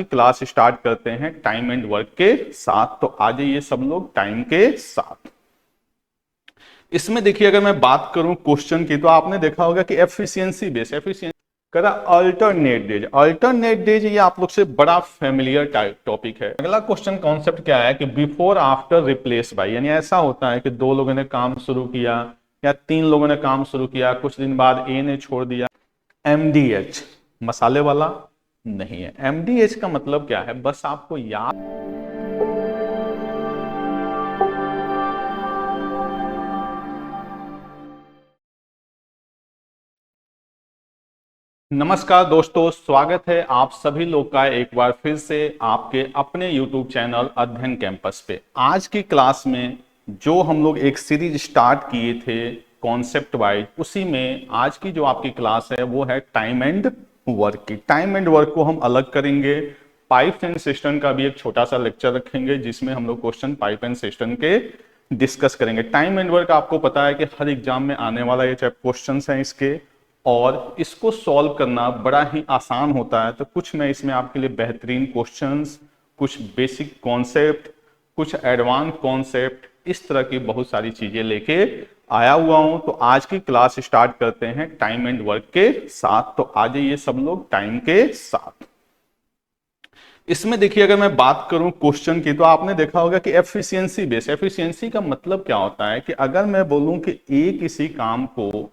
की class start करते हैं टाइम एंड वर्क के साथ। तो आ जाइए सब लोग टाइम के साथ। इसमें देखिए, अगर मैं बात करूं क्वेश्चन की, तो आपने देखा होगा कि एफिशिएंसी बेस एफिशिएंसी करा अल्टरनेट डेज ये आप लोग से बड़ा फेमिलियर टॉपिक है। अगला क्वेश्चन कॉन्सेप्ट क्या है कि बिफोर आफ्टर रिप्लेस बाय, यानी ऐसा होता है कि दो लोगों ने काम शुरू किया या तीन लोगों ने काम शुरू किया, कुछ दिन बाद ए ने छोड़ दिया। एमडीएच मसाले वाला नहीं है। एमडीएच का मतलब क्या है, बस आपको याद। नमस्कार दोस्तों, स्वागत है आप सभी लोग का एक बार फिर से आपके अपने YouTube चैनल अध्ययन कैंपस पे। आज की क्लास में जो हम लोग एक सीरीज स्टार्ट किए थे कॉन्सेप्ट वाइज, उसी में आज की जो आपकी क्लास है वो है टाइम एंड वर्क की। टाइम एंड वर्क को हम अलग करेंगे, पाइप एंड सिस्टम का भी एक छोटा सा लेक्चर रखेंगे जिसमें हम लोग क्वेश्चन पाइप एंड सिस्टम के डिस्कस करेंगे। टाइम एंड वर्क आपको पता है कि हर एग्जाम में आने वाला ये क्वेश्चन है इसके, और इसको सॉल्व करना बड़ा ही आसान होता है। तो कुछ मैं इसमें आपके लिए बेहतरीन क्वेश्चंस, कुछ बेसिक कॉन्सेप्ट, कुछ एडवांस कॉन्सेप्ट, इस तरह की बहुत सारी चीजें लेके आया हुआ हूं। तो आज की क्लास स्टार्ट करते हैं टाइम एंड वर्क के साथ। तो आ जाइए सब लोग टाइम के साथ। इसमें देखिए, अगर मैं बात करूं क्वेश्चन की, तो आपने देखा होगा कि एफिशिएंसी बेस एफिशिएंसी का मतलब क्या होता है कि अगर मैं बोलूं कि ए किसी काम को,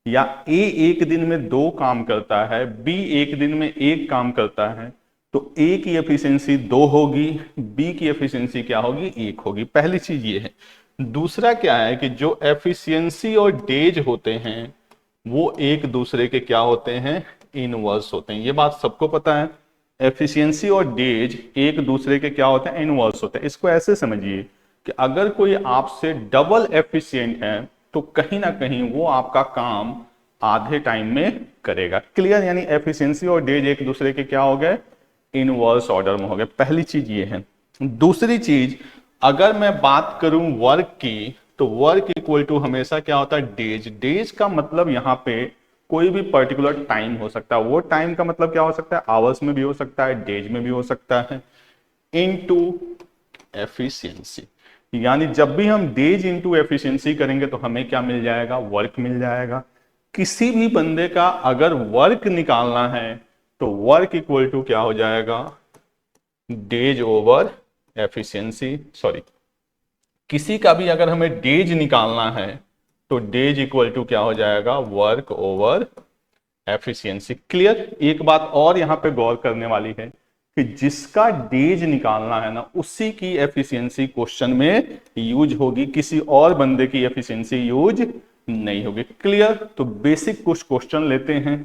या ए एक दिन में दो काम करता है, बी एक दिन में एक काम करता है, तो ए की एफिशिएंसी 2 होगी, बी की एफिशिएंसी क्या होगी, 1 होगी। पहली चीज ये है। दूसरा क्या है कि जो एफिशिएंसी और डेज होते हैं वो एक दूसरे के क्या होते हैं, इनवर्स होते हैं। ये बात सबको पता है। एफिशिएंसी और डेज एक दूसरे के क्या होते हैं, इनवर्स होते हैं। इसको ऐसे समझिए कि अगर कोई आपसे डबल एफिशिएंट है तो कहीं ना कहीं वो आपका काम आधे टाइम में करेगा। क्लियर? यानी एफिशिएंसी और डेज एक दूसरे के क्या हो गए, इनवर्स ऑर्डर में हो गए। पहली चीज ये है। दूसरी चीज, अगर मैं बात करूं वर्क की, तो वर्क इक्वल टू हमेशा क्या होता है, डेज। डेज का मतलब यहां पे कोई भी पर्टिकुलर टाइम हो सकता है। वो टाइम का मतलब क्या हो सकता है, आवर्स में भी हो सकता है, डेज में भी हो सकता है, इनटू एफिशिएंसी। यानी जब भी हम डेज इंटू एफिशिएंसी करेंगे तो हमें क्या मिल जाएगा, वर्क मिल जाएगा। किसी भी बंदे का अगर वर्क निकालना है तो वर्क इक्वल टू क्या हो जाएगा, डेज ओवर एफिशिएंसी। सॉरी, किसी का भी अगर हमें डेज निकालना है तो डेज इक्वल टू क्या हो जाएगा, वर्क ओवर एफिशिएंसी। क्लियर? एक बात और यहां पे गौर करने वाली है कि जिसका डेज निकालना है ना, उसी की एफिशिएंसी क्वेश्चन में यूज होगी, किसी और बंदे की एफिशिएंसी यूज नहीं होगी। क्लियर? तो बेसिक कुछ क्वेश्चन लेते हैं।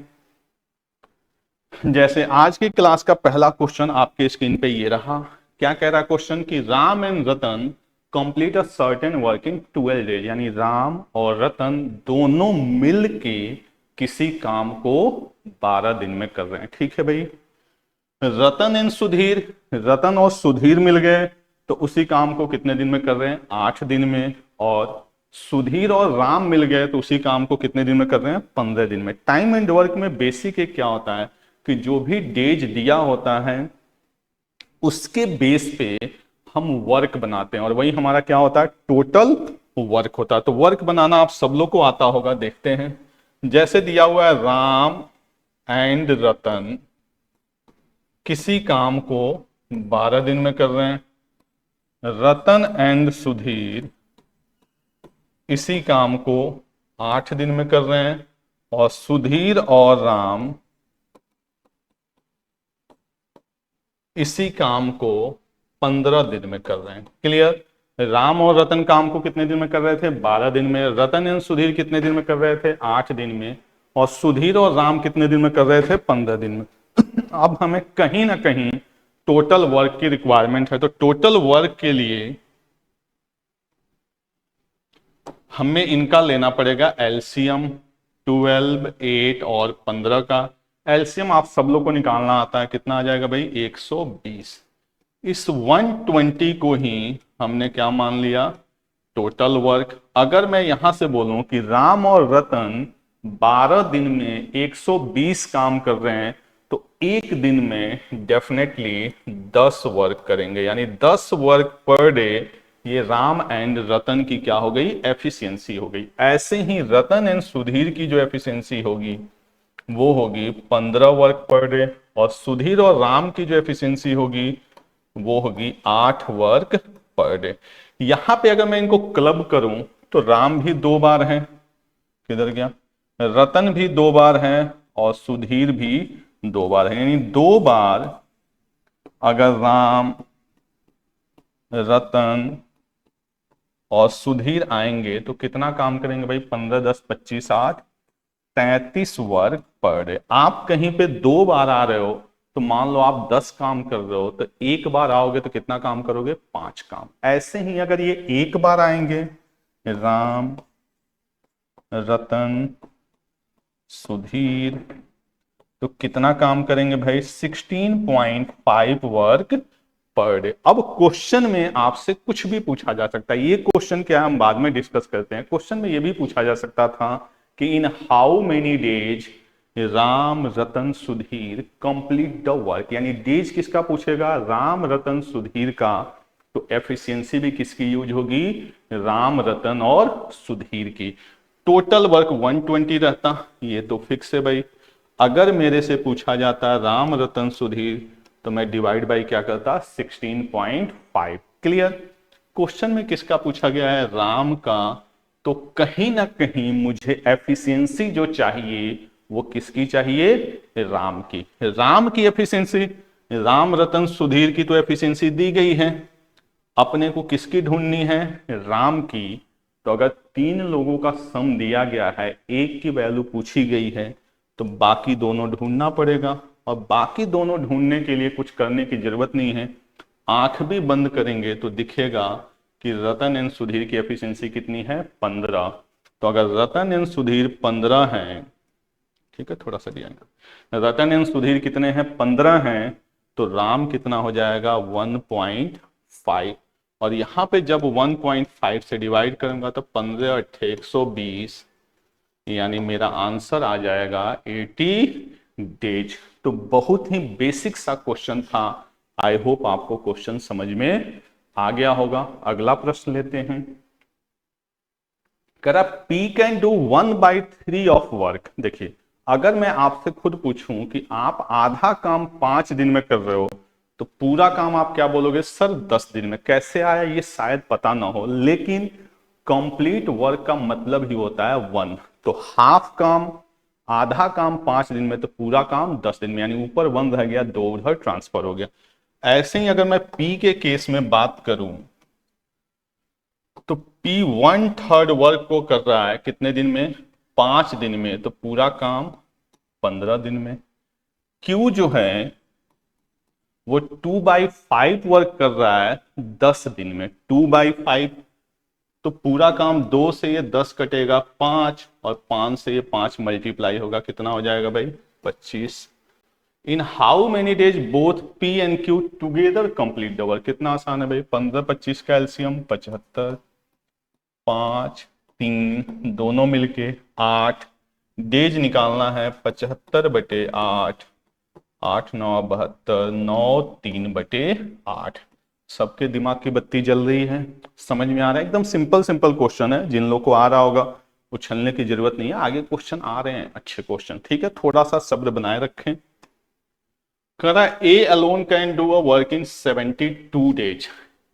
जैसे आज की क्लास का पहला क्वेश्चन आपके स्क्रीन पे ये रहा। क्या कह रहा क्वेश्चन कि Ram and Ratan complete a certain work in 12 days. यानी राम और रतन दोनों मिल के किसी काम को 12 दिन में कर रहे हैं। ठीक है भाई। रतन एंड सुधीर, रतन और सुधीर मिल गए तो उसी काम को कितने दिन में कर रहे हैं, 8 दिन में। और सुधीर और राम मिल गए तो उसी काम को कितने दिन में कर रहे हैं, 15 दिन में। टाइम एंड वर्क में बेसिक एक क्या होता है कि जो भी डेज दिया होता है उसके बेस पे हम वर्क बनाते हैं, और वही हमारा क्या होता है, टोटल वर्क होता है। तो वर्क बनाना आप सब लोग को आता होगा। देखते हैं, जैसे दिया हुआ है राम एंड रतन किसी काम को 12 दिन में कर रहे हैं, रतन एंड सुधीर इसी काम को 8 दिन में कर रहे हैं, और सुधीर और राम इसी काम को 15 दिन में कर रहे हैं। क्लियर? राम और रतन काम को कितने दिन में कर रहे थे, 12 दिन में। रतन एंड सुधीर कितने दिन में कर रहे थे, 8 दिन में। और सुधीर और राम कितने दिन में कर रहे थे, 15 दिन में। अब हमें कहीं ना कहीं टोटल वर्क की रिक्वायरमेंट है, तो टोटल वर्क के लिए हमें इनका लेना पड़ेगा एलसीएम। 12, 8 और 15 का एलसीएम आप सब लोग को निकालना आता है। कितना आ जाएगा भाई, 120। इस 120 को ही हमने क्या मान लिया, टोटल वर्क। अगर मैं यहां से बोलूं कि राम और रतन 12 दिन में 120 काम कर रहे हैं, तो एक दिन में डेफिनेटली 10 वर्क करेंगे, यानी 10 वर्क पर डे। ये राम एंड रतन की क्या हो गई, एफिशिएंसी हो गई। ऐसे ही रतन एंड सुधीर की जो एफिशिएंसी होगी वो होगी 15 वर्क पर डे, और सुधीर और राम की जो एफिशिएंसी होगी वो होगी 8 वर्क पर डे। यहां पे अगर मैं इनको क्लब करूं तो राम भी 2 बार हैं, किधर गया, रतन भी 2 बार हैं, और सुधीर भी 2 बार है। यानी 2 बार अगर राम, रतन और सुधीर आएंगे तो कितना काम करेंगे भाई, 15 10 25 8 33 वर्क पर डे। आप कहीं पे 2 बार आ रहे हो तो मान लो आप 10 काम कर रहे हो, तो एक बार आओगे तो कितना काम करोगे, 5 काम। ऐसे ही अगर ये एक बार आएंगे, राम, रतन, सुधीर, तो कितना काम करेंगे भाई, 16.5 वर्क पर डे। अब क्वेश्चन में आपसे कुछ भी पूछा जा सकता है, ये क्वेश्चन क्या हम बाद में डिस्कस करते हैं। क्वेश्चन में ये भी पूछा जा सकता था कि इन how many days Ram, Ratan, Sudhir complete the work, यानी डेज किसका पूछेगा, राम, रतन, सुधीर का, तो एफिशिएंसी भी किसकी यूज होगी, राम, रतन और सुधीर की। टोटल वर्क 120 रहता, ये तो फिक्स है भाई। अगर मेरे से पूछा जाता राम, रतन, सुधीर, तो मैं डिवाइड बाई क्या करता, 16.5। क्लियर। क्वेश्चन में किसका पूछा गया है, राम का, तो कहीं ना कहीं मुझे एफिशिएंसी जो चाहिए वो किसकी चाहिए, राम की। राम की एफिशिएंसी, राम, रतन, सुधीर की तो एफिशिएंसी दी गई है, अपने को किसकी ढूंढनी है, राम की। तो अगर 3 लोगों का सम दिया गया है, एक की वैल्यू पूछी गई है, तो बाकी दोनों ढूंढना पड़ेगा। और बाकी दोनों ढूंढने के लिए कुछ करने की जरूरत नहीं है, आंख भी बंद करेंगे तो दिखेगा कि रतन एंड सुधीर की एफिशिएंसी कितनी है, 15। तो अगर रतन एंड सुधीर 15 हैं, ठीक है, थोड़ा सा दिया, रतन एंड सुधीर कितने हैं, 15 हैं, तो राम कितना हो जाएगा, 1.5। और यहां पे जब 1.5 से डिवाइड करूंगा तो 15 8 120, यानी मेरा आंसर आ जाएगा 80 डेज। तो बहुत ही बेसिक सा क्वेश्चन था। आई होप आपको क्वेश्चन समझ में आ गया होगा। अगला प्रश्न लेते हैं। करा P can do 1/3 of work. देखिए, अगर मैं आपसे खुद पूछूं कि आप आधा काम 5 दिन में कर रहे हो, तो पूरा काम आप क्या बोलोगे, सर 10 दिन में। कैसे आया ये शायद पता ना हो, लेकिन कंप्लीट वर्क का मतलब ही होता है 1। तो हाफ काम, आधा काम 5 दिन में, तो पूरा काम 10 दिन में, यानी ऊपर 1 रह गया, 2 उधर ट्रांसफर हो गया। ऐसे ही अगर मैं P के केस में बात करूं, तो P 1/3 वर्क को कर रहा है कितने दिन में, 5 दिन में, तो पूरा काम 15 दिन में। Q जो है वो 2/5 वर्क कर रहा है 10 दिन में, 2/5, तो पूरा काम 2 से ये 10 कटेगा 5, और 5 से ये 5 मल्टीप्लाई होगा, कितना हो जाएगा भाई, 25। इन how many days both P and Q together complete the work. कितना आसान है भाई, 15 25 का एलसीएम 75, 5 3 दोनों मिलके 8, डेज निकालना है 75/8, 8 9 72, 9 3/8। सबके दिमाग की बत्ती जल रही है, समझ में आ रहा है। एकदम सिंपल सिंपल क्वेश्चन है, जिन लोगों को आ रहा होगा उछलने की जरूरत नहीं है, आगे क्वेश्चन आ रहे हैं अच्छे क्वेश्चन, ठीक है, थोड़ा सा सब्र बनाए रखें। कह रहा है A alone can do a work in 72 days.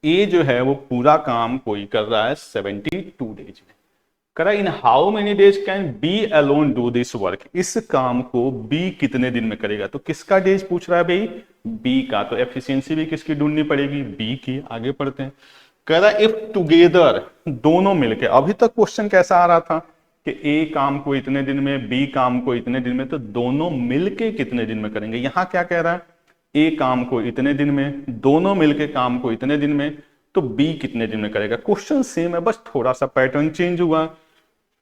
A जो है वो पूरा काम कोई कर रहा है 72 डेज में। कह रहा है इन how many days can be alone do this work. इस काम को बी कितने दिन में करेगा। तो किसका डेज पूछ रहा है भाई, बी का, तो एफिशिएंसी भी किसकी ढूंढनी पड़ेगी, बी की। आगे पढ़ते हैं। कह रहा है इफ टुगेदर, दोनों मिलके, अभी तक क्वेश्चन कैसा आ रहा था कि ए काम को इतने दिन में, बी काम को इतने दिन में, तो दोनों मिलके कितने दिन में करेंगे। यहां क्या कह रहा है, ए काम को इतने दिन में, दोनों मिलके काम को इतने दिन में, तो बी कितने दिन में करेगा। क्वेश्चन सेम है, बस थोड़ा सा पैटर्न चेंज हुआ।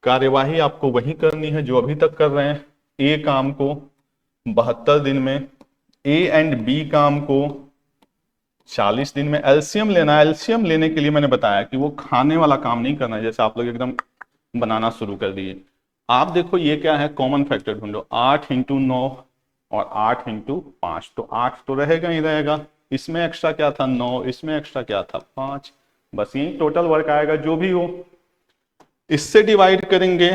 कार्यवाही आपको वही करनी है जो अभी तक कर रहे हैं। ए काम को 72 दिन में, ए एंड बी काम को 40 दिन में। एलसीएम लेना है। एलसीएम लेने के लिए मैंने बताया कि वो खाने वाला काम नहीं करना है, जैसे आप लोग एकदम बनाना शुरू कर दिए। आप देखो ये क्या है, कॉमन फैक्टर ढूंढो। 8 × 9 और 8 इंटू 5, तो 8 तो रहेगा ही रहेगा। इसमें एक्स्ट्रा क्या था 9, इसमें एक्स्ट्रा क्या था 5, बस यही टोटल वर्क आएगा जो भी हो। इससे डिवाइड करेंगे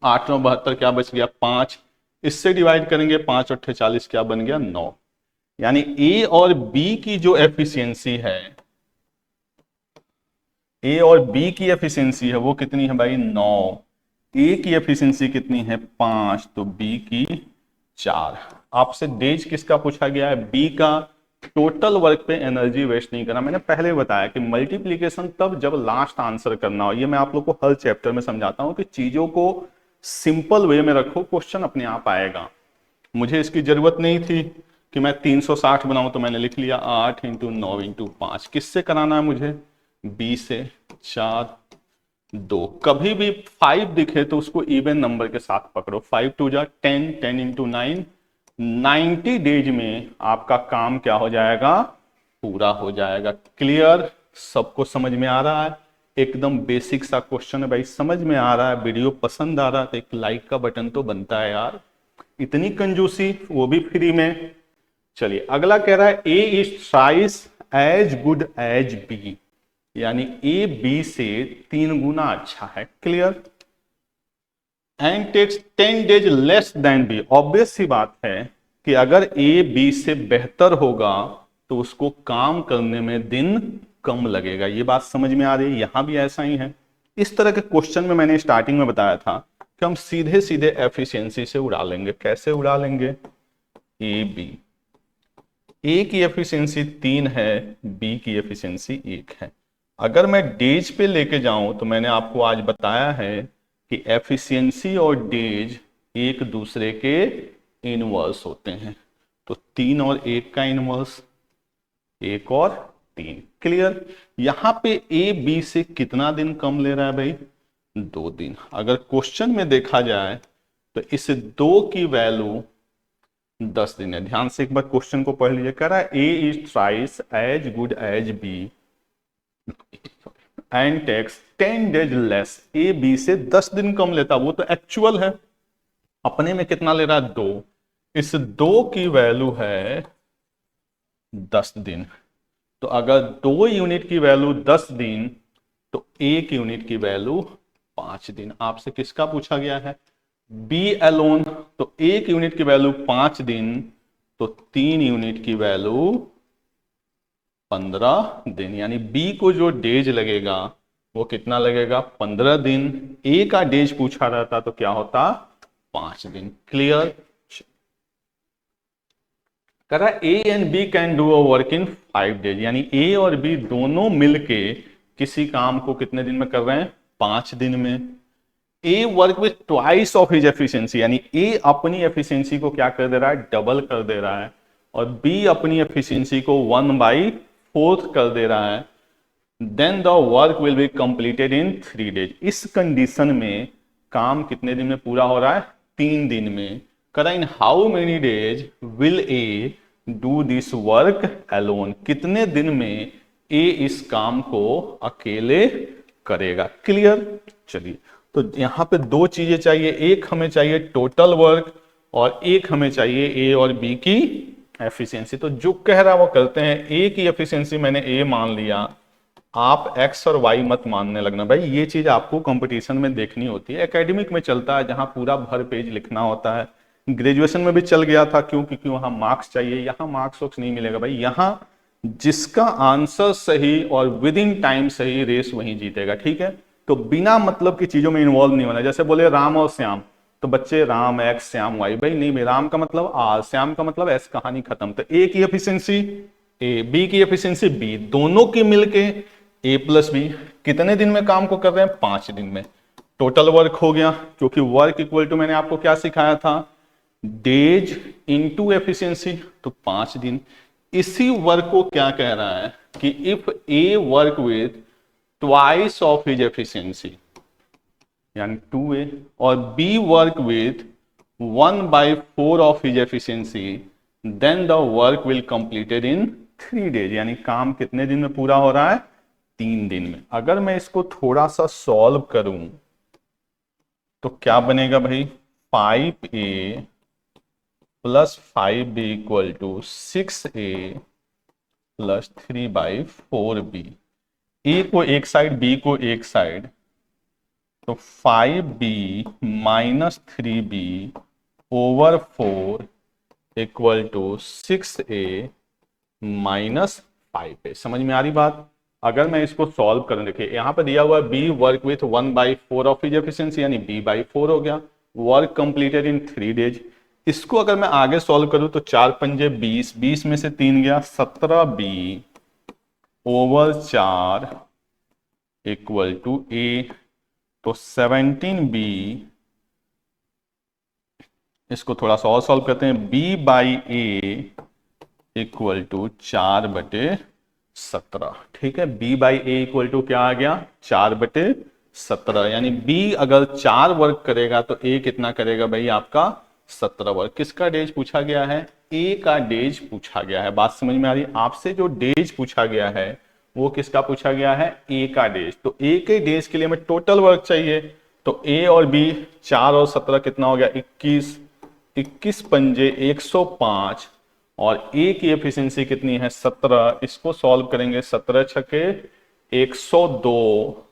8 9 72 क्या बच गया 5, इससे डिवाइड करेंगे 5 और 46 क्या बन गया 9। यानी ए और बी की जो एफिशिएंसी है, ए और बी की एफिशिएंसी है वो कितनी है भाई 9। ए की एफिशिएंसी कितनी है 5, तो बी की 4। आपसे डेज किसका पूछा गया है, बी का। टोटल वर्क पे एनर्जी वेस्ट नहीं करना। मैंने पहले बताया कि मल्टीप्लीकेशन तब जब लास्ट आंसर करना हो। ये मैं आप लोग को हर चैप्टर में समझाता हूं कि चीजों को सिंपल वे में रखो, क्वेश्चन अपने आप आएगा। मुझे इसकी जरूरत नहीं थी कि मैं 360 बनाऊं, तो मैंने लिख लिया 8 इंटू 9 इंटू 5। किससे कराना है मुझे, बी से। 4 2, कभी भी 5 दिखे तो उसको इवन नंबर के साथ पकड़ो। 5 2 जा 10, 10 इंटू 9, 90 डेज में आपका काम क्या हो जाएगा, पूरा हो जाएगा। क्लियर, सबको समझ में आ रहा है। एकदम बेसिक सा क्वेश्चन है भाई, समझ में आ रहा है, वीडियो पसंद आ रहा है तो एक लाइक का बटन तो बनता है यार। इतनी कंजूसी, वो भी फ्री में। चलिए अगला कह रहा है A is thrice as good as B, यानी ए बी से 3 गुना अच्छा है। Clear. And takes 10 days less than B, obvious सी बात है कि अगर ए बी से बेहतर होगा तो उसको काम करने में दिन कम लगेगा। ये बात समझ में आ रही है, यहां भी ऐसा ही है। इस तरह के क्वेश्चन में मैंने स्टार्टिंग में बताया था कि हम सीधे सीधे एफिशिएंसी से उड़ा लेंगे। कैसे उड़ा लेंगे, ए बी, ए की एफिशिएंसी 3 है, बी की एफिशिएंसी 1 है। अगर मैं डेज पे लेके जाऊं तो मैंने आपको आज बताया है कि एफिशिएंसी और डेज एक दूसरे के इनवर्स होते हैं। तो 3 और 1 का इनवर्स, 1 और 3। क्लियर। यहां पे ए बी से कितना दिन कम ले रहा है भाई, 2 दिन। अगर क्वेश्चन में देखा जाए तो इस 2 की वैल्यू 10 दिन है। ध्यान से एक बार क्वेश्चन को पढ़ लीजिए। कह रहा है A is thrice as good as B and takes 10 days less. A B से 10 दिन कम लेता, वो तो एक्चुअल है। अपने में कितना ले रहा है 2, इस 2 की वैल्यू है 10 दिन। तो अगर 2 यूनिट की वैल्यू 10 दिन तो 1 यूनिट की वैल्यू 5 दिन। आपसे किसका पूछा गया है, बी एलोन। तो 1 यूनिट की वैल्यू 5 दिन, तो 3 यूनिट की वैल्यू 15 दिन। यानी बी को जो डेज लगेगा वो कितना लगेगा, 15 दिन। ए का डेज पूछा रहता तो क्या होता, 5 दिन। क्लियर। कह रहा है A and B can do a work in 5 days, यानी ए और बी दोनों मिलके किसी काम को कितने दिन में कर रहे हैं, 5 दिन में। A work with twice of his efficiency, यानी ए अपनी एफिशिएंसी को क्या कर दे रहा है, डबल कर दे रहा है, और बी अपनी एफिशिएंसी को 1/4 कर दे रहा है। Then the work will be completed in 3 days. इस कंडीशन में काम कितने दिन में पूरा हो रहा है, 3 दिन में। करा in how many days will A do this work alone, कितने दिन में ए इस काम को अकेले करेगा। क्लियर। चलिए तो यहां पे 2 चीजें चाहिए, एक हमें चाहिए टोटल वर्क और एक हमें चाहिए ए और बी की एफिशिएंसी। तो जो कह रहा है वो करते हैं। ए की एफिशिएंसी मैंने ए मान लिया, आप एक्स और वाई मत मानने लगना भाई। ये चीज आपको कंपटीशन में देखनी होती है, एकेडमिक में चलता है जहां पूरा भर पेज लिखना होता है। ग्रेजुएशन में भी चल गया था, क्यों, क्योंकि वहां मार्क्स चाहिए। यहाँ मार्क्स वॉक्स नहीं मिलेगा भाई। यहाँ जिसका आंसर सही और विद इन टाइम सही, रेस वही जीतेगा। ठीक है, तो बिना मतलब की चीजों में इन्वॉल्व नहीं होना। जैसे बोले राम और श्याम, तो बच्चे राम एक्स श्याम वाई, भाई नहीं भाई, राम का मतलब आर, श्याम का मतलब एस, कहानी खत्म। तो ए की एफिशिएंसी ए, बी की एफिशिएंसी बी, दोनों की मिलके ए प्लस बी कितने दिन में काम को कर रहे हैं, 5 दिन में। टोटल वर्क हो गया, क्योंकि वर्क इक्वल टू मैंने आपको क्या सिखाया था, डेज इनटू एफिशिएंसी, तो 5 दिन। इसी वर्क को क्या कह रहा है कि if A work with twice of his efficiency, यानी 2a, और B work with 1/4 of his efficiency, then the work will completed in 3 days, यानी काम कितने दिन में पूरा हो रहा है, 3 दिन में। अगर मैं इसको थोड़ा सा सॉल्व करूं तो क्या बनेगा भाई, 5a plus 5b equal to 6a plus 3/4b। A को एक साइड, बी को एक साइड, तो 5b minus 3b over 4 equal to 6a minus 5a। समझ में आ रही बात? अगर मैं इसको सॉल्व करूं, देखिए यहां पर दिया हुआ है B work with 1/4 of his efficiency, यानी b/4 हो गया। Work completed in 3 days. इसको अगर मैं आगे सॉल्व करूं तो 4 पंजे 20, 20 में से 3 गया, 17b over 4 equal to a। तो 17b, इसको थोड़ा सा और सॉल्व करते हैं, b/a इक्वल टू 4/17। ठीक है, b/a इक्वल टू क्या आ गया? 4/17। यानी b अगर 4 वर्क करेगा तो a कितना करेगा भाई? आपका 17 वर्क। किसका डेज पूछा गया है? a का डेज पूछा गया है। बात समझ में आ रही है? आपसे जो डेज पूछा गया है वो किसका पूछा गया है? a का डेज। तो a के डेज के लिए हमें टोटल वर्क चाहिए। तो a और b, 4 और 17 कितना हो गया? 21। 21 पंजे 105 और ए की एफिशिएंसी कितनी है? 17। इसको सॉल्व करेंगे, 17 छके 102,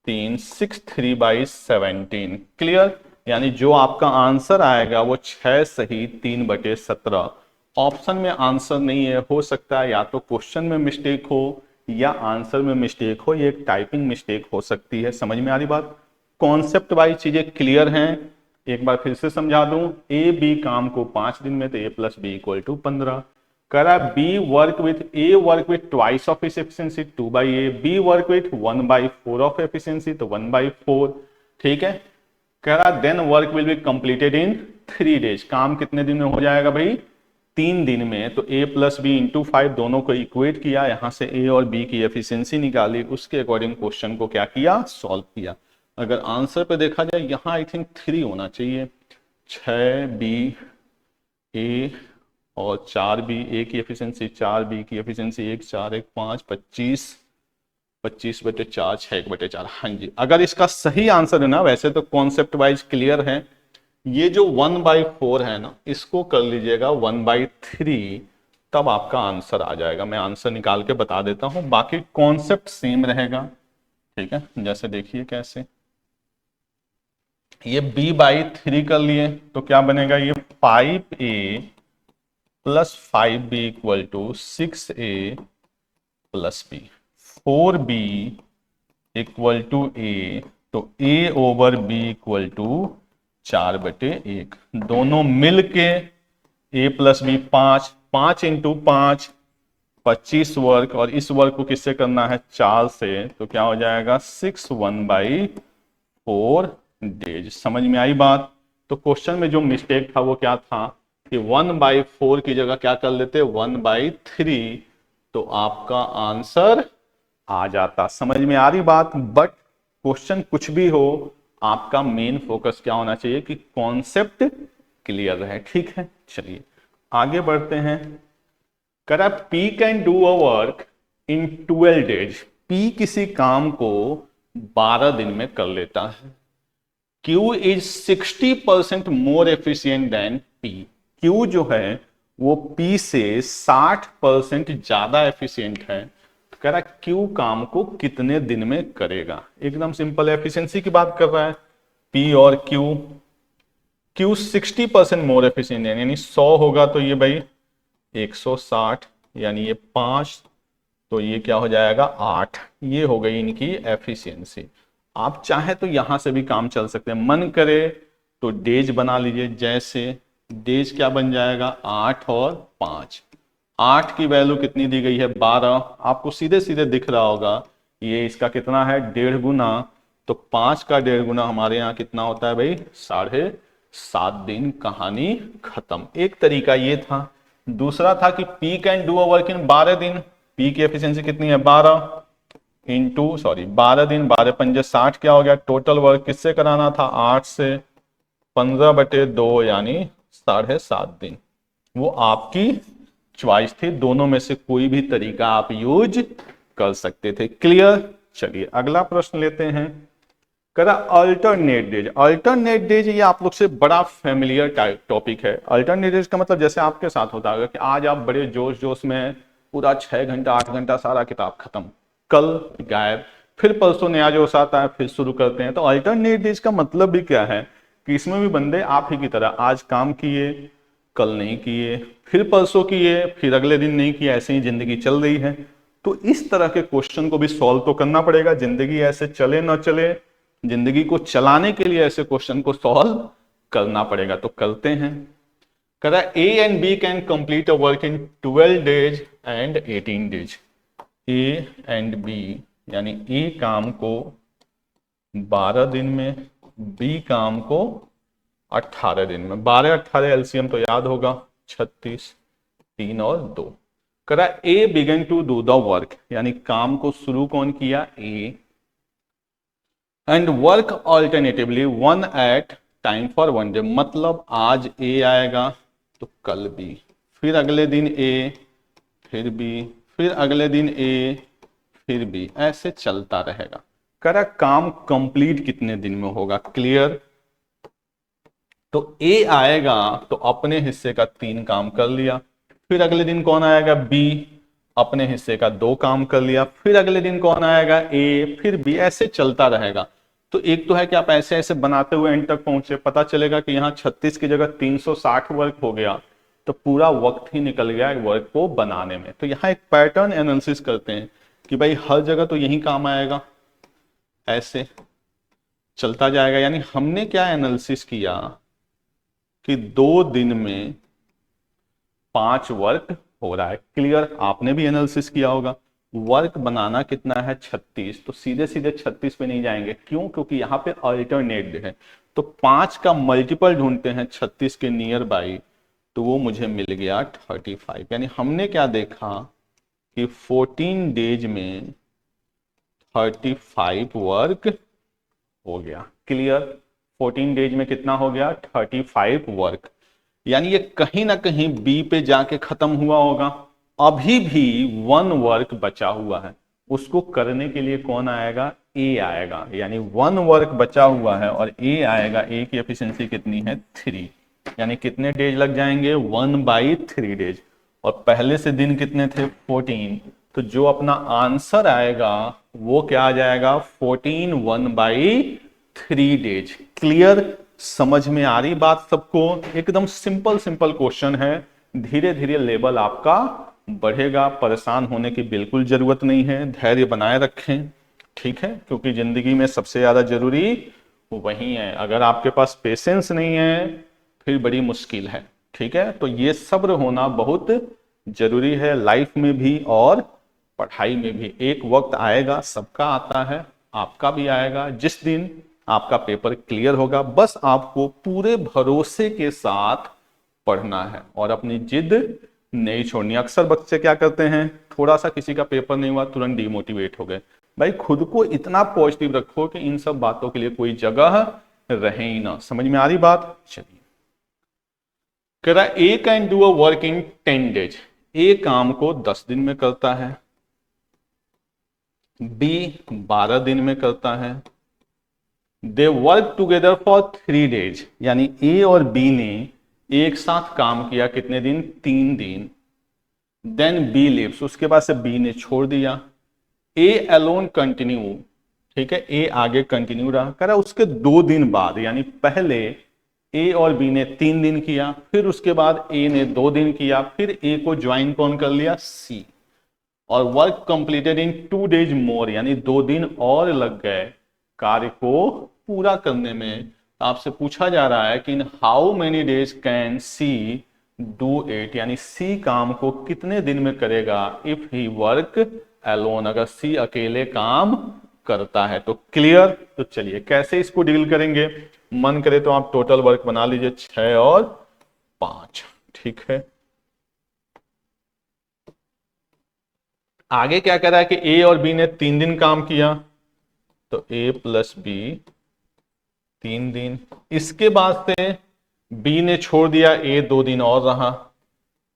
3, 63/17। क्लियर? यानी जो आपका आंसर आएगा वो 6 सही 3/17। ऑप्शन में आंसर नहीं है, हो सकता है या तो क्वेश्चन में मिस्टेक हो या आंसर में मिस्टेक हो, ये एक टाइपिंग मिस्टेक हो सकती है। समझ में आ रही बात? कॉन्सेप्ट वाइज चीजें क्लियर हैं। एक बार फिर से समझा दूं, ए बी काम को 5 दिन में, तो A plus B equal to 15। करा B work with A work with twice of his efficiency 2/a, B work with 1/4 of efficiency, तो 1/4। ठीक है, कह रहा then work will be completed in 3 days. काम कितने दिन में हो जाएगा भाई? 3 दिन में। तो a प्लस बी इंटू 5 दोनों को इक्वेट किया, यहां से a और b की एफिशिएंसी निकाली, उसके अकॉर्डिंग क्वेश्चन को क्या किया? सॉल्व किया। अगर आंसर पे देखा जाए, यहां आई थिंक 3 होना चाहिए। 6b a और 4b, a की एफिशिएंसी 4b की एफिशिएंसी 1, 4, 1, 5, 25, 25/4, 6/4। हाँ जी, अगर इसका सही आंसर है ना, वैसे तो कॉन्सेप्ट वाइज क्लियर है। ये जो 1/4 है ना, इसको कर लीजिएगा 1/3, तब आपका आंसर आ जाएगा। मैं आंसर निकाल के बता देता हूं, बाकी कॉन्सेप्ट सेम रहेगा। ठीक है, जैसे देखिए कैसे, ये b/3 कर लिए तो क्या बनेगा? ये 5a plus 5b equal to 6a plus b। 4b equal to a, तो a over b equal to 4/1। दोनों मिलके a plus B 5, 5 into 5 25 work, और इस वर्क को किससे करना है? 4 से, तो क्या हो जाएगा? 6 1/4 डेज। समझ में आई बात? तो क्वेश्चन में जो मिस्टेक था वो क्या था कि 1/4 की जगह क्या कर लेते? 1/3, तो आपका आंसर आ जाता। समझ में आ रही बात? बट क्वेश्चन कुछ भी हो, आपका मेन फोकस क्या होना चाहिए कि कॉन्सेप्ट क्लियर रहे। ठीक है, चलिए आगे बढ़ते हैं। करा P can do a work in 12 days. P किसी काम को 12 दिन में कर लेता है। Q is 60% more efficient then P। Q जो है वो P से 60% ज्यादा एफिशिएंट है। तो कह रहा है Q काम को कितने दिन में करेगा? एकदम सिंपल, एफिशिएंसी की बात कर रहा है। P और Q 60% मोर एफिशिएंट है, यानी 100 होगा तो ये भाई 160, यानी ये 5, तो ये क्या हो जाएगा? 8। ये हो गई इनकी एफिशिएंसी। आप चाहे तो यहां से भी काम चल सकते हैं, मन करे तो डेज बना लीजिए। जैसे डेज क्या बन जाएगा? 8 और 5। 8 की वैल्यू कितनी दी गई है? 12। आपको सीधे सीधे दिख रहा होगा ये इसका कितना है? 1.5 गुना। तो 5 का 1.5 गुना हमारे यहाँ कितना होता है भाई? 7.5 दिन। कहानी खत्म। एक तरीका ये था। दूसरा था कि P can do a work in 12 दिन। P की एफिशिएंसी कितनी है? 12 इंटू 12 दिन, 12 पंजे 60, क्या हो गया? टोटल वर्क किससे कराना था? 8 से। 15/2 यानी 7.5 दिन। वो आपकी चॉइस थी, दोनों में से कोई भी तरीका आप यूज कर सकते थे। क्लियर? चलिए अगला प्रश्न लेते हैं। करा अल्टरनेट डेज। अल्टरनेट डेज ये आप लोग से बड़ा फेमिलियर टॉपिक है। अल्टरनेट डेज का मतलब जैसे आपके साथ होता है कि आज आप बड़े जोश जोश में पूरा 6 घंटा 8 घंटा सारा किताब खत्म, कल गायब, फिर परसों नया जोश आता है, फिर शुरू करते हैं। तो अल्टरनेट डेज का मतलब भी क्या है कि इसमें भी बंदे आप ही की तरह आज काम किए, कल नहीं किए, फिर परसों किए, फिर अगले दिन नहीं किए, ऐसे ही जिंदगी चल रही है। तो इस तरह के क्वेश्चन को भी सॉल्व तो करना पड़ेगा। जिंदगी ऐसे चले ना चले, जिंदगी को चलाने के लिए ऐसे क्वेश्चन को सॉल्व करना पड़ेगा। तो करते हैं। कह रहा है A and B can complete a work in 12 days and 18 days. A and B यानी ए काम को 12 दिन में, बी काम को 18 दिन में। 12 18 एलसीएम तो याद होगा 36, 3 और 2। कह रहा है A began to do the work, यानी काम को शुरू कौन किया? A. And work alternatively one at time for one day, मतलब आज ए आएगा तो कल बी, फिर अगले दिन ए, फिर बी, फिर अगले दिन ए, फिर बी, ऐसे चलता रहेगा। कह रहा काम कंप्लीट कितने दिन में होगा? क्लियर। तो ए आएगा तो अपने हिस्से का 3 काम कर लिया, फिर अगले दिन कौन आएगा? बी, अपने हिस्से का 2 काम कर लिया, फिर अगले दिन कौन आएगा? ए, फिर बी, ऐसे चलता रहेगा। तो एक तो है कि आप ऐसे ऐसे बनाते हुए एंड तक पहुंचे, पता चलेगा कि यहाँ 36 की जगह 360 वर्क हो गया, तो पूरा वक्त ही निकल गया वर्क को बनाने में। तो यहाँ एक पैटर्न एनालिसिस करते हैं कि भाई हर जगह तो यही काम आएगा, ऐसे चलता जाएगा। यानी हमने क्या एनालिसिस किया कि 2 दिन में 5 वर्क हो रहा है। क्लियर। आपने भी एनालिसिस किया होगा। वर्क बनाना कितना है? 36। तो सीधे सीधे 36 पे नहीं जाएंगे, क्यों? क्योंकि यहाँ पे अल्टरनेट है। तो 5 का मल्टीपल ढूंढते हैं 36 के नियर बाई, तो वो मुझे मिल गया 35। यानी हमने क्या देखा कि 14 डेज में 35 वर्क हो गया। क्लियर। 14 डेज में कितना हो गया? 35 वर्क। यानी ये कहीं ना कहीं बी पे जाके खत्म हुआ होगा। अभी भी 1 वर्क बचा हुआ है, उसको करने के लिए कौन आएगा? ए आएगा। यानी 1 वर्क बचा हुआ है और ए आएगा। ए की एफिशिएंसी कितनी है? 3। यानी कितने डेज लग जाएंगे? 1/3 डेज। और पहले से दिन कितने थे? 14। तो जो अपना आंसर आएगा वो क्या आ जाएगा? 14 1/3 डेज। क्लियर। समझ में आ रही बात सबको? एकदम सिंपल सिंपल क्वेश्चन है। धीरे धीरे लेवल आपका बढ़ेगा, परेशान होने की बिल्कुल जरूरत नहीं है। धैर्य बनाए रखें, ठीक है, क्योंकि जिंदगी में सबसे ज्यादा जरूरी वही है। अगर आपके पास पेशेंस नहीं है फिर बड़ी मुश्किल है, ठीक है। तो ये सब्र होना बहुत जरूरी है लाइफ में भी और पढ़ाई में भी। एक वक्त आएगा, सबका आता है, आपका भी आएगा, जिस दिन आपका पेपर क्लियर होगा। बस आपको पूरे भरोसे के साथ पढ़ना है और अपनी जिद नहीं छोड़नी। अक्सर बच्चे क्या करते हैं, थोड़ा सा किसी का पेपर नहीं हुआ तुरंत डिमोटिवेट हो गए। भाई खुद को इतना पॉजिटिव रखो कि इन सब बातों के लिए कोई जगह रहे ही ना। समझ में आ रही बात? चलिए। कह रहा A can do a work in 10 days. A काम को 10 दिन में करता है, बी 12 दिन में करता है। They work together for 3 days, यानी ए और बी ने एक साथ काम किया कितने दिन? 3 दिन। देन बी लिव्स, उसके बाद से बी ने छोड़ दिया। ए अलोन कंटिन्यू, ठीक है, ए आगे कंटिन्यू रहा। कह रहा उसके 2 दिन बाद, यानी पहले ए और बी ने 3 दिन किया, फिर उसके बाद ए ने 2 दिन किया, फिर ए को ज्वाइन कौन कर लिया? सी। और वर्क कंप्लीटेड इन 2 डेज मोर, यानी 2 दिन और लग गए कार्य को पूरा करने में। आपसे पूछा जा रहा है कि इन how many days can see do it, यानी सी काम को कितने दिन में करेगा इफ ही वर्क अलोन, अगर सी अकेले काम करता है। तो क्लियर। तो चलिए कैसे इसको डील करेंगे। मन करे तो आप टोटल वर्क बना लीजिए 6 और 5, ठीक है। आगे क्या कह रहा है कि ए और बी ने 3 दिन काम किया, तो ए प्लस बी 3 दिन। इसके बाद से बी ने छोड़ दिया, ए 2 दिन और रहा,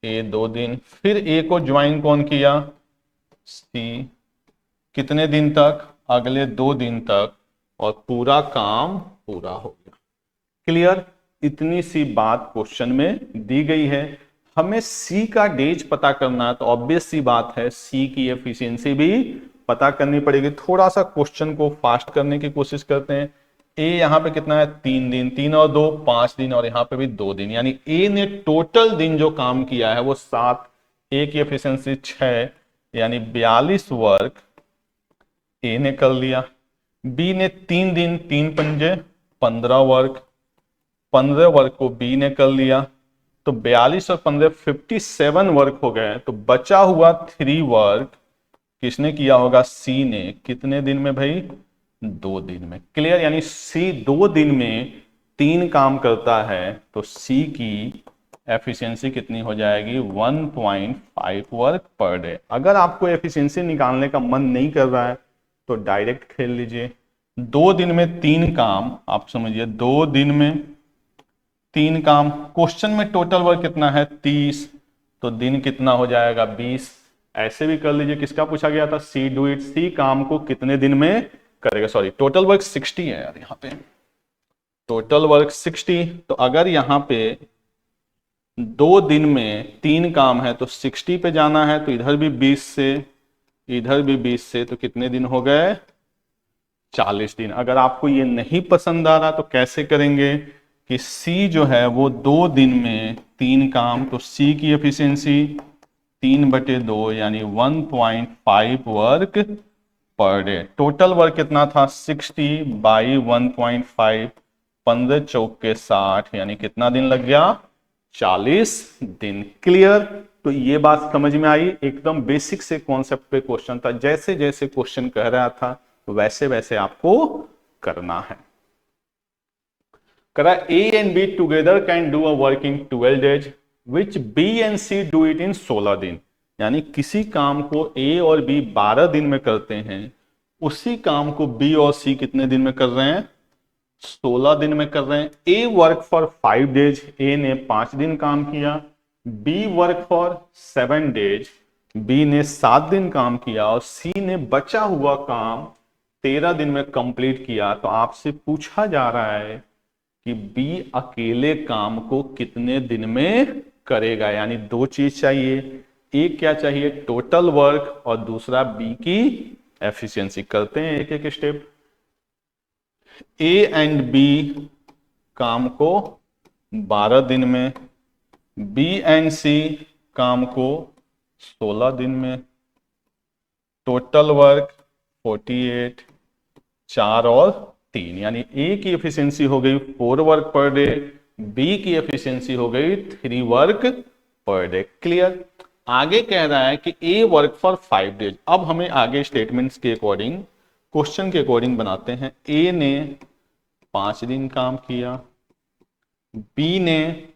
ए 2 दिन। फिर ए को ज्वाइन कौन किया? सी। कितने दिन तक? अगले 2 दिन तक। और पूरा काम पूरा हो गया। क्लियर? इतनी सी बात क्वेश्चन में दी गई है। हमें सी का डेज पता करना है, तो ऑब्वियस सी बात है सी की एफिशिएंसी भी पता करनी पड़ेगी। थोड़ा सा क्वेश्चन को फास्ट करने की कोशिश करते हैं। ए यहाँ पे कितना है? 3 दिन, 3 और 2 5 दिन, और यहाँ पे भी 2 दिन, यानी ए ने टोटल दिन जो काम किया है वो 7, ए की एफिशिएंसी 6, यानी 42 वर्क ए ने कर लिया। बी ने 3 दिन, 3 पंजे 15 वर्क, 15 वर्क को बी ने कर लिया। तो 42 और 15 57 वर्क हो गए। तो बचा हुआ 3 वर्क किसने किया होगा? सी ने। कितने दिन में भाई? 2 दिन में। क्लियर? यानी सी 2 दिन में 3 काम करता है, तो सी की एफिशिएंसी कितनी हो जाएगी? 1.5 वर्क पर डे। अगर आपको एफिशिएंसी निकालने का मन नहीं कर रहा है तो डायरेक्ट खेल लीजिए। 2 दिन में 3 काम, आप समझिए 2 दिन में 3 काम। क्वेश्चन में टोटल वर्क कितना है? 30, तो दिन कितना हो जाएगा? 20। ऐसे भी कर लीजिए। किसका पूछा गया था? सी डू इट। सी काम को कितने दिन में करेगा? सॉरी, टोटल वर्क 60 है यार, यहाँ पे टोटल वर्क 60। तो अगर यहाँ पे 2 दिन में 3 काम है तो 60 पे जाना है, तो इधर भी 20 से, इधर भी 20 से, तो कितने दिन हो गए? 40 दिन। अगर आपको ये नहीं पसंद आ रहा तो कैसे करेंगे कि सी जो है वो 2 दिन में 3 काम, तो सी की एफिशिएंसी 3/2 यानी 1.5 work per day. Total work कितना था? 60 बाई 1.5, 15 चौके 60, यानी कितना दिन लग गया? 40 दिन। क्लियर? तो ये बात समझ में आई। एकदम बेसिक से कॉन्सेप्ट पे क्वेश्चन था। जैसे जैसे क्वेश्चन कह रहा था वैसे वैसे आपको करना है। करा A and B together can do a work in 12 days which B and C do it in 16 दिन। यानी किसी काम को A और B 12 दिन में करते हैं, उसी काम को B और C कितने दिन में कर रहे हैं? 16 दिन में कर रहे हैं। A work for 5 days, A ने 5 दिन काम किया। B work for 7 days, B ने 7 दिन काम किया। और C ने बचा हुआ काम 13 दिन में कंप्लीट किया। तो आपसे पूछा जा रहा है कि बी अकेले काम को कितने दिन में करेगा। यानी 2 चीज चाहिए। एक क्या चाहिए? टोटल वर्क, और दूसरा बी की एफिशिएंसी। करते हैं एक एक स्टेप। ए एंड बी काम को 12 दिन में, बी एंड सी काम को 16 दिन में। टोटल वर्क 48, 4 और 3, यानी ए की एफिशिएंसी हो गई 4 वर्क पर डे, बी की एफिशिएंसी हो गई 3 वर्क पर डे। क्लियर? आगे कह रहा है कि ए वर्क फॉर 5 डेज। अब हमें आगे स्टेटमेंट्स के अकॉर्डिंग, क्वेश्चन के अकॉर्डिंग बनाते हैं। ए ने 5 दिन काम किया, बी ने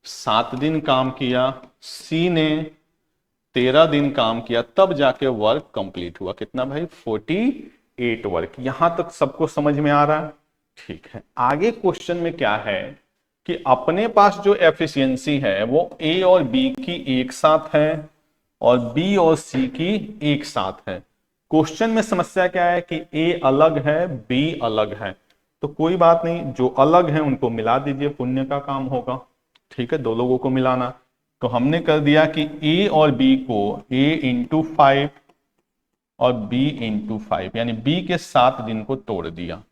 7 दिन काम किया, सी ने 13 दिन काम किया, तब जाके वर्क कंप्लीट हुआ। कितना भाई? 48 वर्क। यहां तक सबको समझ में आ रहा है? ठीक है। आगे क्वेश्चन में क्या है कि अपने पास जो एफिशिएंसी है वो ए और बी की एक साथ है और बी और सी की एक साथ है। क्वेश्चन में समस्या क्या है कि ए अलग है, बी अलग है। तो कोई बात नहीं, जो अलग है उनको मिला दीजिए, पुण्य का काम होगा। ठीक है, 2 लोगों को मिलाना। तो हमने कर दिया कि ए और बी को a इंटू 5 और b इंटू 5, यानी b के 7 दिन को तोड़ दिया।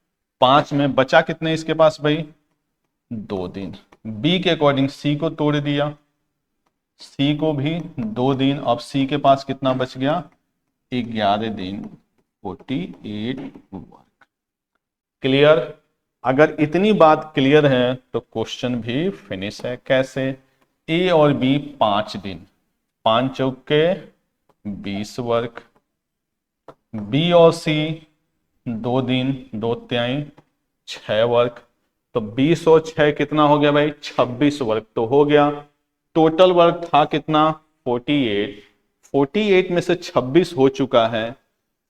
5 में बचा कितने इसके पास भाई? 2 दिन। b के अकॉर्डिंग c को तोड़ दिया, c को भी 2 दिन। अब c के पास कितना बच गया? 11 दिन, 48 वर्क। क्लियर? अगर इतनी बात क्लियर है तो क्वेश्चन भी फिनिश है। कैसे? ए और बी 5 दिन, 5 चौके 20 वर्क। बी और सी 2 दिन, 2 तिहाई 6 वर्क। तो 20 और 6 कितना हो गया भाई? 26 वर्क तो हो गया। टोटल वर्क था कितना? 48। 48 में से 26 हो चुका है,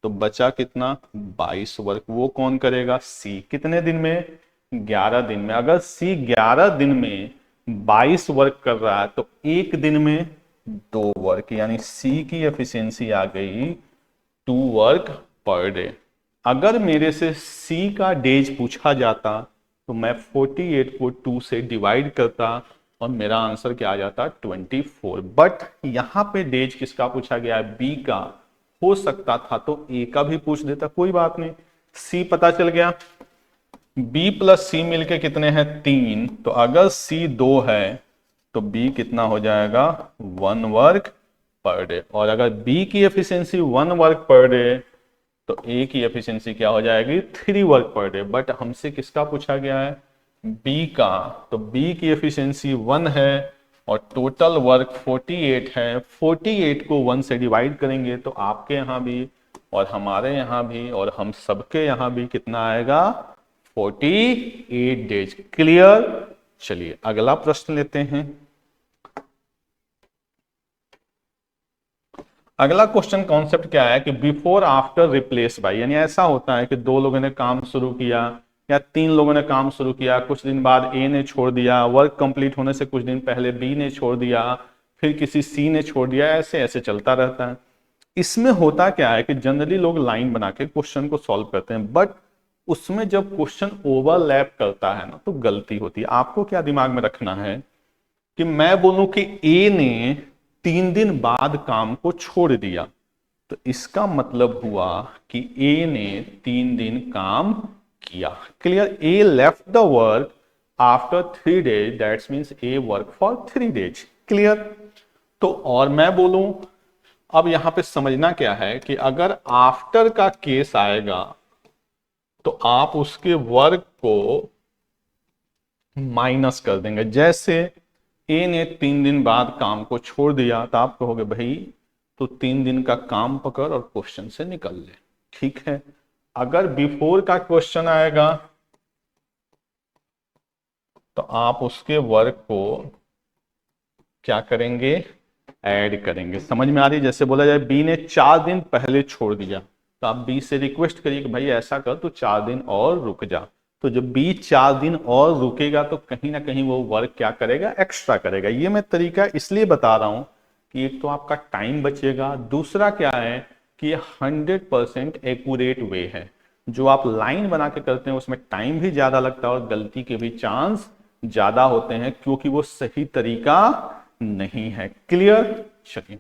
तो बचा कितना? 22 वर्क। वो कौन करेगा? सी। कितने दिन में? 11 दिन में। अगर सी 11 दिन में 22 वर्क कर रहा है तो एक दिन में 2 वर्क, यानी सी की एफिशिएंसी आ गई 2 वर्क पर डे। अगर मेरे से सी का डेज पूछा जाता तो मैं 48 को 2 से डिवाइड करता और मेरा आंसर क्या आ जाता 24। बट यहाँ पे डेज किसका पूछा गया है, बी का। हो सकता था तो ए का भी पूछ देता, कोई बात नहीं। सी पता चल गया। बी प्लस सी मिलके कितने हैं 3, तो अगर सी 2 है तो बी कितना हो जाएगा 1 वर्क पर डे। और अगर बी की एफिशिएंसी 1 वर्क पर डे तो ए की एफिशिएंसी क्या हो जाएगी 3 वर्क पर डे। बट हमसे किसका पूछा गया है, बी का। तो बी की एफिशिएंसी 1 है और टोटल वर्क 48 है। 48 को 1 से डिवाइड करेंगे तो आपके यहाँ भी और हमारे यहाँ भी और हम सबके यहाँ भी कितना आएगा 48 डेज। क्लियर। चलिए अगला प्रश्न लेते हैं। अगला क्वेश्चन कॉन्सेप्ट क्या है कि बिफोर आफ्टर रिप्लेस बाय, यानी ऐसा होता है कि दो लोगों ने काम शुरू किया या 3 लोगों ने काम शुरू किया, कुछ दिन बाद ए ने छोड़ दिया, वर्क कंप्लीट होने से कुछ दिन पहले बी ने छोड़ दिया, फिर किसी सी ने छोड़ दिया, ऐसे ऐसे चलता रहता है। इसमें होता क्या है कि जनरली लोग लाइन बना के क्वेश्चन को सॉल्व करते हैं, बट उसमें जब क्वेश्चन ओवरलैप करता है ना तो गलती होती है। आपको क्या दिमाग में रखना है कि मैं बोलूं कि ए ने 3 दिन बाद काम को छोड़ दिया, तो इसका मतलब हुआ कि ए ने 3 दिन काम किया। Clear. A left the work after 3 days, that's means A work for 3 days. Clear. तो और मैं बोलूं, अब यहां पे समझना क्या है कि अगर आफ्टर का केस आएगा तो आप उसके वर्क को माइनस कर देंगे। जैसे ए ने 3 दिन बाद काम को छोड़ दिया तो आप कहोगे भाई तो 3 दिन का काम पकड़ और क्वेश्चन से निकल ले। ठीक है। अगर बिफोर का क्वेश्चन आएगा तो आप उसके वर्क को क्या करेंगे, ऐड करेंगे। समझ में आ रही है। जैसे बोला जाए बी ने 4 दिन पहले छोड़ दिया तो आप बी से रिक्वेस्ट करिए कि भाई ऐसा कर तो 4 दिन और रुक जा। तो जब बी 4 दिन और रुकेगा तो कहीं ना कहीं वो वर्क क्या करेगा, एक्स्ट्रा करेगा। ये मैं तरीका इसलिए बता रहा हूं कि एक तो आपका टाइम बचेगा, दूसरा क्या है कि ये 100% एक्यूरेट वे है। जो आप लाइन बना के करते हैं उसमें टाइम भी ज्यादा लगता है और गलती के भी चांस ज्यादा होते हैं क्योंकि वो सही तरीका नहीं है। क्लियर। चलिए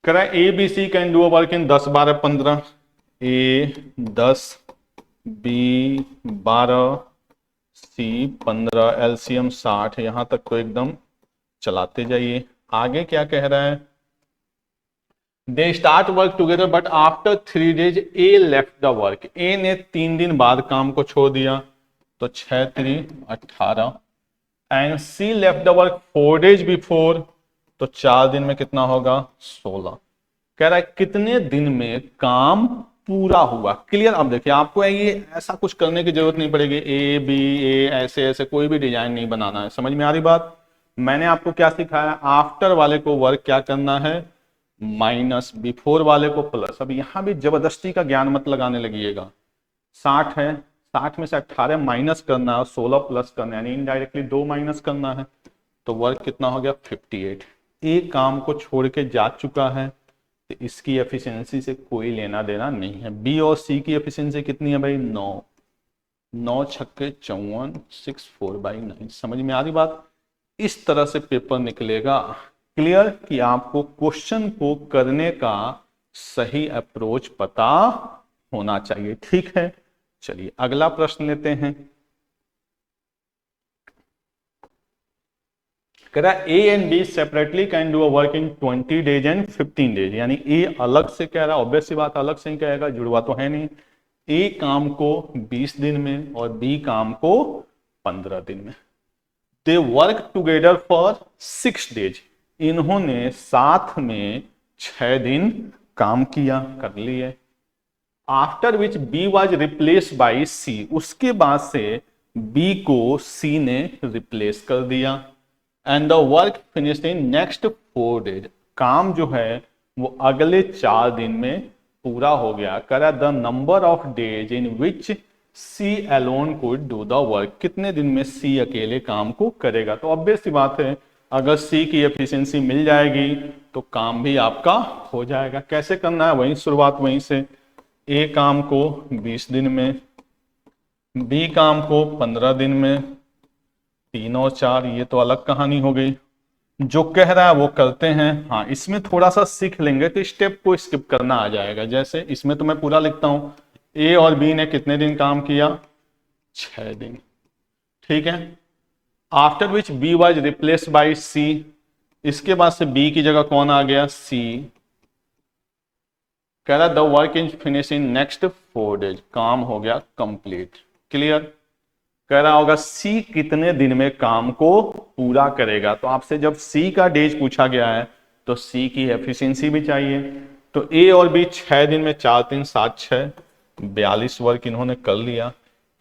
करा A B C can do a work in 10 12 15। A 10 B 12 C 15, LCM 60। यहां तक तो एकदम चलाते जाइए। आगे क्या कह रहा है, they start work together but after 3 days A left the work. A ने 3 दिन बाद काम को छोड़ दिया तो 6 3 18 and C left the work 4 days before, तो 4 दिन में कितना होगा 16। कह रहा है कितने दिन में काम पूरा हुआ। क्लियर। अब देखिए आपको ये ऐसा कुछ करने की जरूरत नहीं पड़ेगी, ए बी ए ऐसे ऐसे कोई भी डिजाइन नहीं बनाना है। समझ में आ रही बात। मैंने आपको क्या सिखाया, आफ्टर वाले को वर्क क्या करना है माइनस, बिफोर वाले को प्लस। अब यहां भी जबरदस्ती का ज्ञान मत लगाने लगिएगा। 60 है, 60 में से 18 माइनस करना है, 16 प्लस करना है, यानी इनडायरेक्टली 2 माइनस करना है। तो वर्क कितना हो गया 58। ए काम को छोड़ के जा चुका है तो इसकी एफिशिएंसी से कोई लेना देना नहीं है। बी और सी की एफिशिएंसी कितनी है भाई 9, 9 छक्के 54, 6 4/9। समझ में आ रही बात। इस तरह से पेपर निकलेगा। क्लियर कि आपको क्वेश्चन को करने का सही अप्रोच पता होना चाहिए। ठीक है। चलिए अगला प्रश्न लेते हैं। कह रहा है A and B separately can do a work in 20 days and 15 days. यानी ए अलग से कह रहा है, ऑब्वियस सी बात अलग से ही कहेगा, जुड़वा तो है नहीं। ए काम को 20 दिन में और बी काम को 15 दिन में। They work together for 6 days. इन्होंने साथ में 6 दिन काम किया, कर लिए। After which B was replace by C. उसके बाद से बी को सी ने रिप्लेस कर दिया। And the work finished in next 4 days. काम जो है वो अगले 4 दिन में पूरा हो गया। करा the number of days in which C alone could do the work. कितने दिन में सी अकेले काम को करेगा। तो ऑब्वियस सी बात है अगर सी की एफिशिएंसी मिल जाएगी तो काम भी आपका हो जाएगा। कैसे करना है, वहीं शुरुआत वहीं से। ए काम को 20 दिन में, बी काम को 15 दिन में, 3 और 4, ये तो अलग कहानी हो गई। जो कह रहा है वो करते हैं। हाँ, इसमें थोड़ा सा सीख लेंगे तो स्टेप को स्किप करना आ जाएगा। जैसे इसमें तो मैं पूरा लिखता हूं, ए और बी ने कितने दिन काम किया, 6 दिन, ठीक है। After which B was replace by C, इसके बाद से बी की जगह कौन आ गया, सी। कह रहा the work is finish in next 4 days, काम हो गया कंप्लीट, क्लियर। कह रहा होगा सी कितने दिन में काम को पूरा करेगा। तो आपसे जब सी का डेज पूछा गया है तो सी की एफिशिएंसी भी चाहिए। तो ए और बी 6 दिन में, 4 3 7 6, 42 वर्क इन्होंने कर लिया।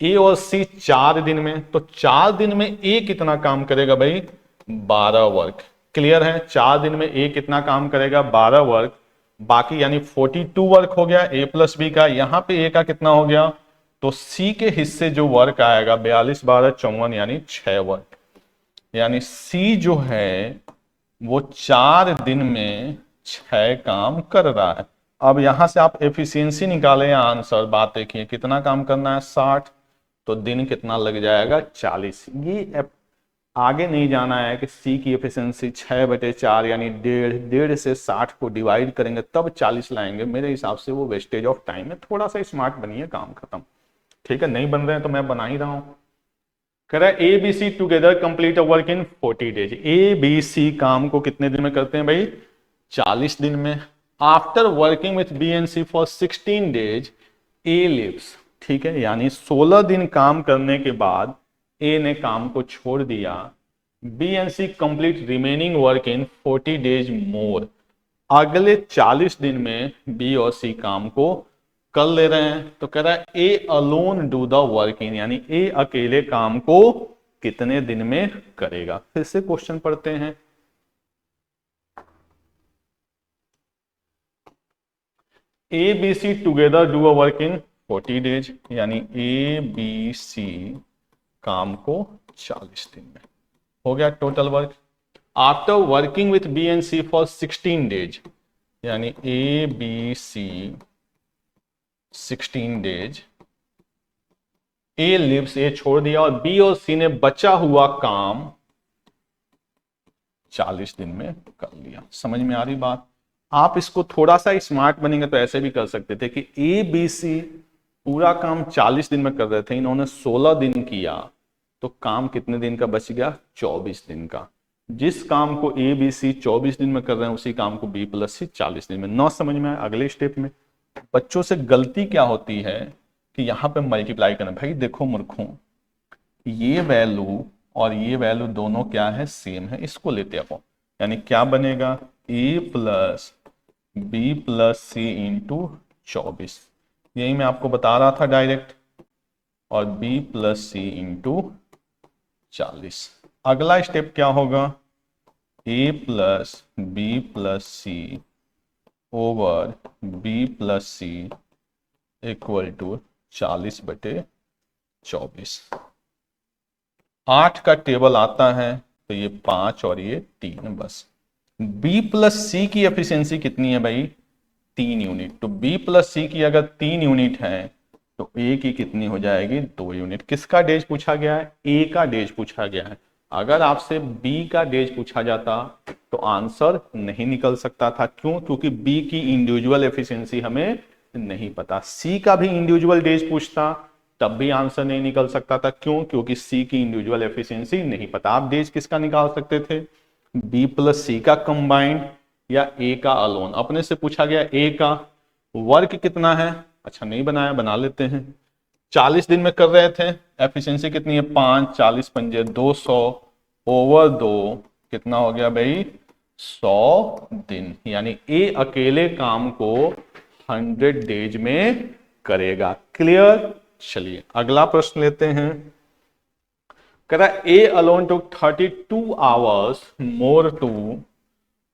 ए और सी 4 दिन में, तो 4 दिन में ए कितना काम करेगा भाई, 12 वर्क, क्लियर है। 4 दिन में ए कितना काम करेगा, 12 वर्क। बाकी यानी 42 वर्क हो गया ए प्लस बी का। यहां पे ए का कितना हो गया, तो सी के हिस्से जो वर्क आएगा 42 12 54 यानी 6 वर्क। यानी सी जो है वो 4 दिन में 6 काम कर रहा है। अब यहां से आप एफिशिएंसी निकालें या आंसर, बात देखिए कितना काम करना है, 60, तो दिन कितना लग जाएगा, 40। ये आगे नहीं जाना है कि सी की एफिशिएंसी 6/4 यानी 1.5 से 60 को डिवाइड करेंगे तब 40 लाएंगे। मेरे हिसाब से वो वेस्टेज ऑफ टाइम है। थोड़ा सा स्मार्ट बनिए, काम खत्म, ठीक है। नहीं बन रहे हैं तो मैं बना ही रहा हूं। कह रहा है A B C together complete a work in 40 days. A B C काम को कितने दिन में करते हैं भाई, 40 दिन में। After working with B and C for 16 days A leaves, ठीक है। यानी 16 दिन काम करने के बाद ए ने काम को छोड़ दिया। B and C complete remaining work in 40 days more. अगले 40 दिन में बी और सी काम को कर ले रहे हैं। तो कह रहा है A alone do the working, यानी ए अकेले काम को कितने दिन में करेगा। फिर से क्वेश्चन पढ़ते हैं। A B C together do a work in 40 days, यानी ए बी सी काम को 40 दिन में हो गया total work. After working with B and C for 16 days, यानी A B C 16 days, A leaves, A छोड़ दिया, और बी और सी ने बचा हुआ काम 40 दिन में कर लिया। समझ में आ रही बात। आप इसको थोड़ा सा स्मार्ट बनेंगे तो ऐसे भी कर सकते थे कि ए बी सी पूरा काम 40 दिन में कर रहे थे, इन्होंने 16 दिन किया, तो काम कितने दिन का बच गया, 24 दिन का। जिस काम को ए बी सी 24 दिन में कर रहे हैं उसी काम को बी प्लस सी 40 दिन में। न समझ में आया, अगले स्टेप में बच्चों से गलती क्या होती है कि यहां पे मल्टीप्लाई करना। भाई देखो मूर्खों, ये वैल्यू और ये वैल्यू दोनों क्या है, सेम है, इसको लेते हैं। यानी क्या बनेगा, ए प्लस बी प्लस सी इंटू 24, यही मैं आपको बता रहा था डायरेक्ट, और बी प्लस सी इंटू 40। अगला स्टेप क्या होगा, A plus B plus C over B plus C equal to 40/24। 8 का टेबल आता है तो ये 5 और ये 3 बस। बी प्लस सी की एफिशिएंसी कितनी है भाई, 3 यूनिट। तो बी प्लस सी की अगर 3 यूनिट है तो ए की कितनी हो जाएगी, 2 यूनिट। किसका डेज पूछा गया है, ए का डेज पूछा गया है। अगर आपसे बी का डेज पूछा जाता तो आंसर नहीं निकल सकता था। क्यों, क्योंकि बी की इंडिविजुअल एफिशिएंसी हमें नहीं पता। सी का भी इंडिविजुअल डेज पूछता तब भी आंसर नहीं निकल सकता था। क्यों, क्योंकि सी की इंडिविजुअल एफिशिएंसी नहीं पता। आप डेज किसका निकाल सकते थे, बी प्लस सी का कंबाइंड या ए का अलोन। अपने से पूछा गया ए का वर्क कितना है, अच्छा नहीं बनाया, बना लेते हैं। 40 दिन में कर रहे थे, एफिशिएंसी कितनी है 5, 40 पंजे 200 ओवर 2 कितना हो गया भाई, 100 दिन। यानी ए अकेले काम को 100 डेज में करेगा। क्लियर। चलिए अगला प्रश्न लेते हैं। कह रहा A alone took 32 hours more to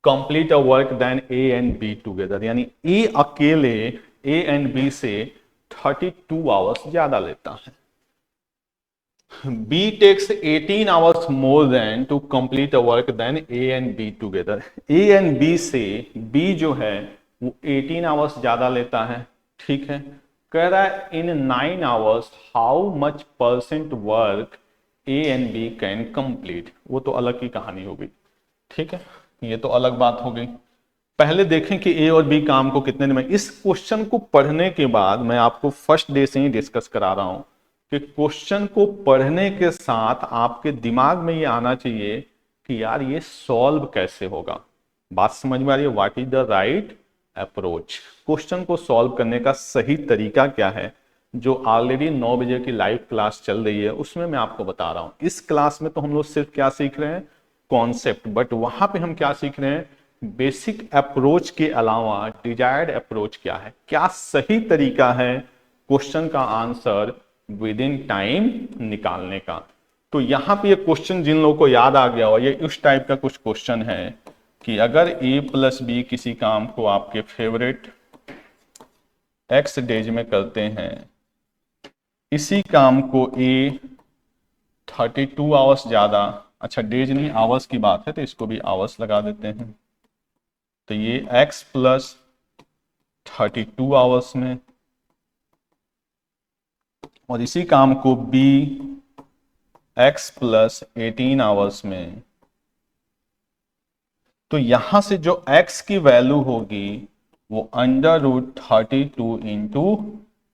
complete a work than A and B together. यानी ए अकेले ए एंड बी से 32 आवर्स ज्यादा लेता है। B takes 18 hours more than to complete a work than A and B together. A and B से B जो है वो 18 आवर्स ज्यादा लेता है, ठीक है। कह रहा है in 9 hours how much percent work A and B can complete. वो तो अलग की कहानी हो गई, ठीक है, ये तो अलग बात हो गई। पहले देखें कि ए और बी काम को कितने दिन में। इस क्वेश्चन को पढ़ने के बाद मैं आपको फर्स्ट डे से ही डिस्कस करा रहा हूं कि क्वेश्चन को पढ़ने के साथ आपके दिमाग में ये आना चाहिए कि यार ये सॉल्व कैसे होगा। बात समझ में आ रही है? What is the right approach, question को सॉल्व करने का सही तरीका क्या है, जो ऑलरेडी 9 बजे की लाइव क्लास चल रही है उसमें मैं आपको बता रहा हूं। इस क्लास में तो हम लोग सिर्फ क्या सीख रहे हैं, कॉन्सेप्ट, बट वहां पे हम क्या सीख रहे हैं, बेसिक अप्रोच के अलावा डिजायर्ड अप्रोच क्या है, क्या सही तरीका है क्वेश्चन का आंसर विद इन टाइम निकालने का। तो यहां पे ये क्वेश्चन जिन लोगों को याद आ गया हो, ये इस टाइप का कुछ क्वेश्चन है कि अगर a प्लस बी किसी काम को आपके फेवरेट x डेज में करते हैं, इसी काम को a 32 आवर्स ज्यादा, अच्छा डेज नहीं आवर्स की बात है तो इसको भी आवर्स लगा देते हैं, तो ये x प्लस 32 आवर्स में, और इसी काम को b x प्लस 18 आवर्स में, तो यहां से जो x की वैल्यू होगी वो √32 इंटू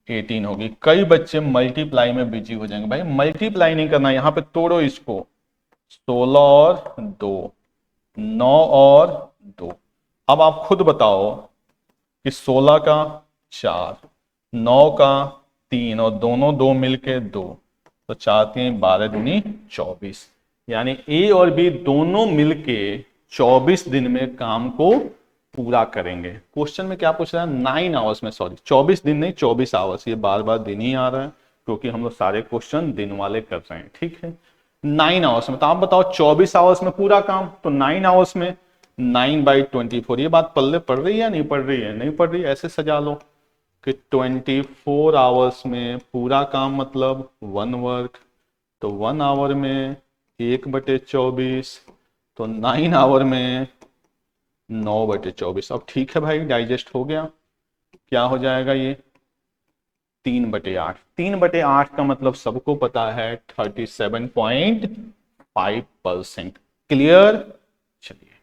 18 होगी। कई बच्चे मल्टीप्लाई में बिजी हो जाएंगे, भाई मल्टीप्लाई नहीं करना, यहां पे तोड़ो इसको, 16 और 2, 9 और 2। अब आप खुद बताओ कि 16 का 4, 9 का 3 और दोनों 2 मिलके 2, तो 4 3 12 दूनी 24, यानी ए और बी दोनों मिलके 24 दिन में काम को पूरा करेंगे। क्वेश्चन में क्या पूछ रहा है, 9 आवर्स में, सॉरी 24 दिन नहीं 24 आवर्स, ये बार बार दिन ही आ रहा है क्योंकि हम लोग सारे क्वेश्चन दिन वाले कर रहे हैं, ठीक है। 9 आवर्स में, तो आप बताओ 24 आवर्स में पूरा काम, तो 9 आवर्स में 9/24, ये बात पल्ले पड़ रही है नहीं पड़ रही है? नहीं पड़ रही है, ऐसे सजा लो कि 24 आवर्स में पूरा काम मतलब 1 वर्क, तो 1 आवर में 1/24, तो 9 आवर में 9/24। अब ठीक है भाई, डाइजेस्ट हो गया, क्या हो जाएगा ये 3/8। 3/8 का मतलब सबको पता है 37.5%। क्लियर? चलिए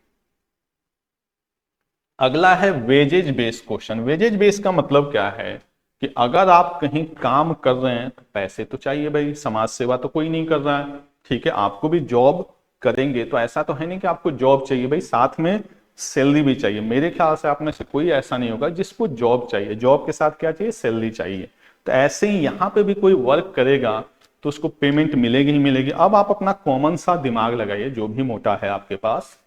अगला है wages based question. Wages based का मतलब क्या है कि अगर आप कहीं काम कर रहे हैं तो पैसे तो चाहिए भाई, समाज सेवा तो कोई नहीं कर रहा है, ठीक है, आपको भी जॉब करेंगे तो ऐसा तो है नहीं कि आपको जॉब चाहिए भाई, साथ में सैलरी भी चाहिए। मेरे ख्याल से आप में से कोई ऐसा नहीं होगा जिसको जॉब चाहिए, जॉब के साथ क्या चाहिए, सैलरी चाहिए। तो ऐसे ही यहां पे भी कोई वर्क करेगा तो उसको पेमेंट मिलेगी ही मिलेगी। अब आप अपना कॉमन सा दिमाग लगाइए, जो भी मोटा है आपके पास,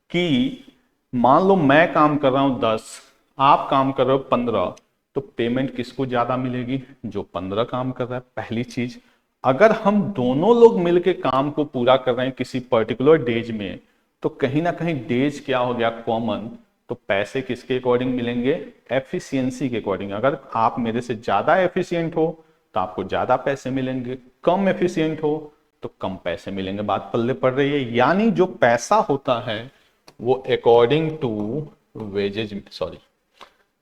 कि मान लो मैं काम कर रहा हूं 10, आप काम कर रहे हो 15, तो पेमेंट किसको ज्यादा मिलेगी, जो 15 काम कर रहा है। पहली चीज, अगर हम दोनों लोग मिलकर काम को पूरा कर रहे हैं किसी पर्टिकुलर डेज में, तो कहीं ना कहीं डेज क्या हो गया, कॉमन, तो पैसे किसके अकॉर्डिंग मिलेंगे, एफिशिएंसी के अकॉर्डिंग। अगर आप मेरे से ज्यादा एफिशिएंट हो तो आपको ज्यादा पैसे मिलेंगे, कम एफिशिएंट हो तो कम पैसे मिलेंगे। बात पल्ले पड़ रही है? यानी जो पैसा होता है वो according to wages, sorry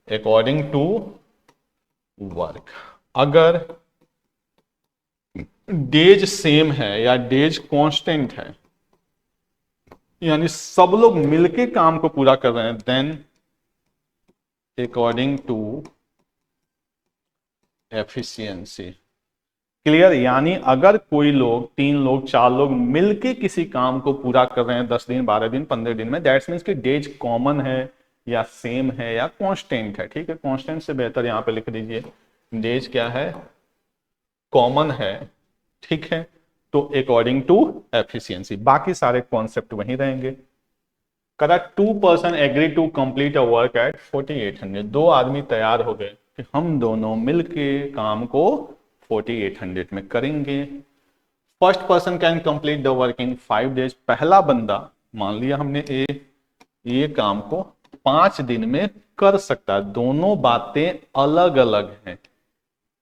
according to work. अगर डेज सेम है या डेज कांस्टेंट है, यानी सब लोग मिलके काम को पूरा कर रहे हैं, then according to efficiency. Clear? यानी अगर कोई लोग 3 लोग 4 लोग मिलके किसी काम को पूरा कर रहे हैं 10 दिन 12 दिन 15 दिन में, दैट्स मीन्स कि डेज कॉमन है या सेम है या कांस्टेंट है, ठीक है। कांस्टेंट से बेहतर यहां पे लिख दीजिए डेज क्या है, कॉमन है, ठीक है। तो अकॉर्डिंग टू एफिशिएंसी, बाकी सारे कॉन्सेप्ट वहीं रहेंगे। Correct, 2 person agree to complete a work at 4800। 2 आदमी तैयार हो गए कि हम दोनों मिलके काम को 4800 में करेंगे। First person can complete the work in 5 days. पहला बंदा, मान लिया हमने ये काम को 5 दिन में कर सकता है। दोनों बातें अलग अलग हैं।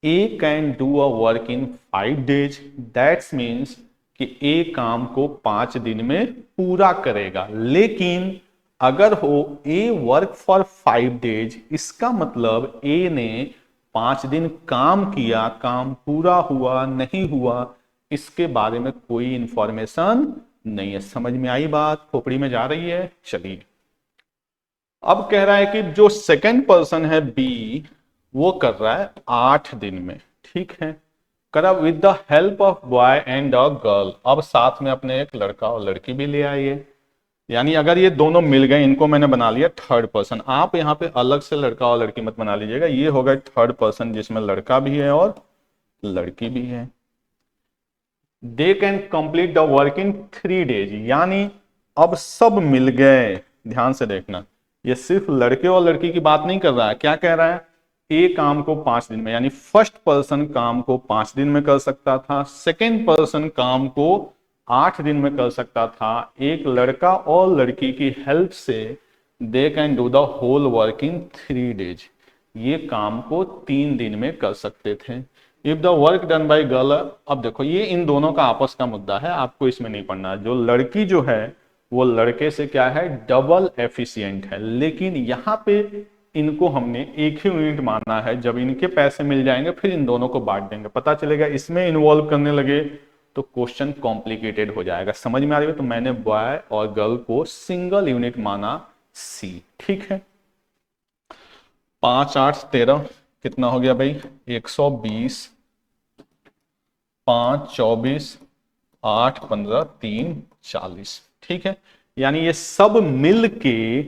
A can do a work in 5 days, that's means कि A काम को 5 दिन में पूरा करेगा। लेकिन अगर हो A वर्क फॉर 5 डेज, इसका मतलब A ने 5 दिन काम किया, काम पूरा हुआ नहीं हुआ, इसके बारे में कोई इंफॉर्मेशन नहीं है। समझ में आई बात? खोपड़ी में जा रही है? चलिए, अब कह रहा है कि जो सेकंड पर्सन है बी, वो कर रहा है 8 दिन में, ठीक है, करा with the help of boy and a girl. अब साथ में अपने एक लड़का और लड़की भी ले आइए, यानी अगर ये दोनों मिल गए, इनको मैंने बना लिया थर्ड पर्सन। आप यहाँ पे अलग से लड़का और लड़की मत बना लीजिएगा, ये होगा थर्ड पर्सन जिसमें लड़का भी है और लड़की भी है। They can complete the work in 3 days, यानी अब सब मिल गए। ध्यान से देखना, ये सिर्फ लड़के और लड़की की बात नहीं कर रहा है, क्या कह रहा है, ए काम को 5 दिन में, यानी फर्स्ट पर्सन काम को 5 दिन में कर सकता था, सेकेंड पर्सन काम को 8 दिन में कर सकता था। एक लड़का और लड़की की हेल्प से they can do the whole work in 3 days, ये काम को 3 दिन में कर सकते थे। If the work done by girl, अब देखो ये इन दोनों का आपस का मुद्दा है, आपको इसमें नहीं पढ़ना। जो लड़की जो है वो लड़के से क्या है, डबल एफिशिएंट है, लेकिन यहाँ पे इनको हमने एक ही यूनिट माना है। जब इनके पैसे मिल जाएंगे फिर इन दोनों को बांट देंगे, पता चलेगा इसमें इन्वॉल्व करने लगे तो क्वेश्चन कॉम्प्लिकेटेड हो जाएगा। समझ में आ रही है? तो मैंने बॉय और गर्ल को सिंगल यूनिट माना सी, ठीक है। 5 8 13 कितना हो गया भाई, 120, 5 24, 8 15 3 40, ठीक है। यानी ये सब मिल के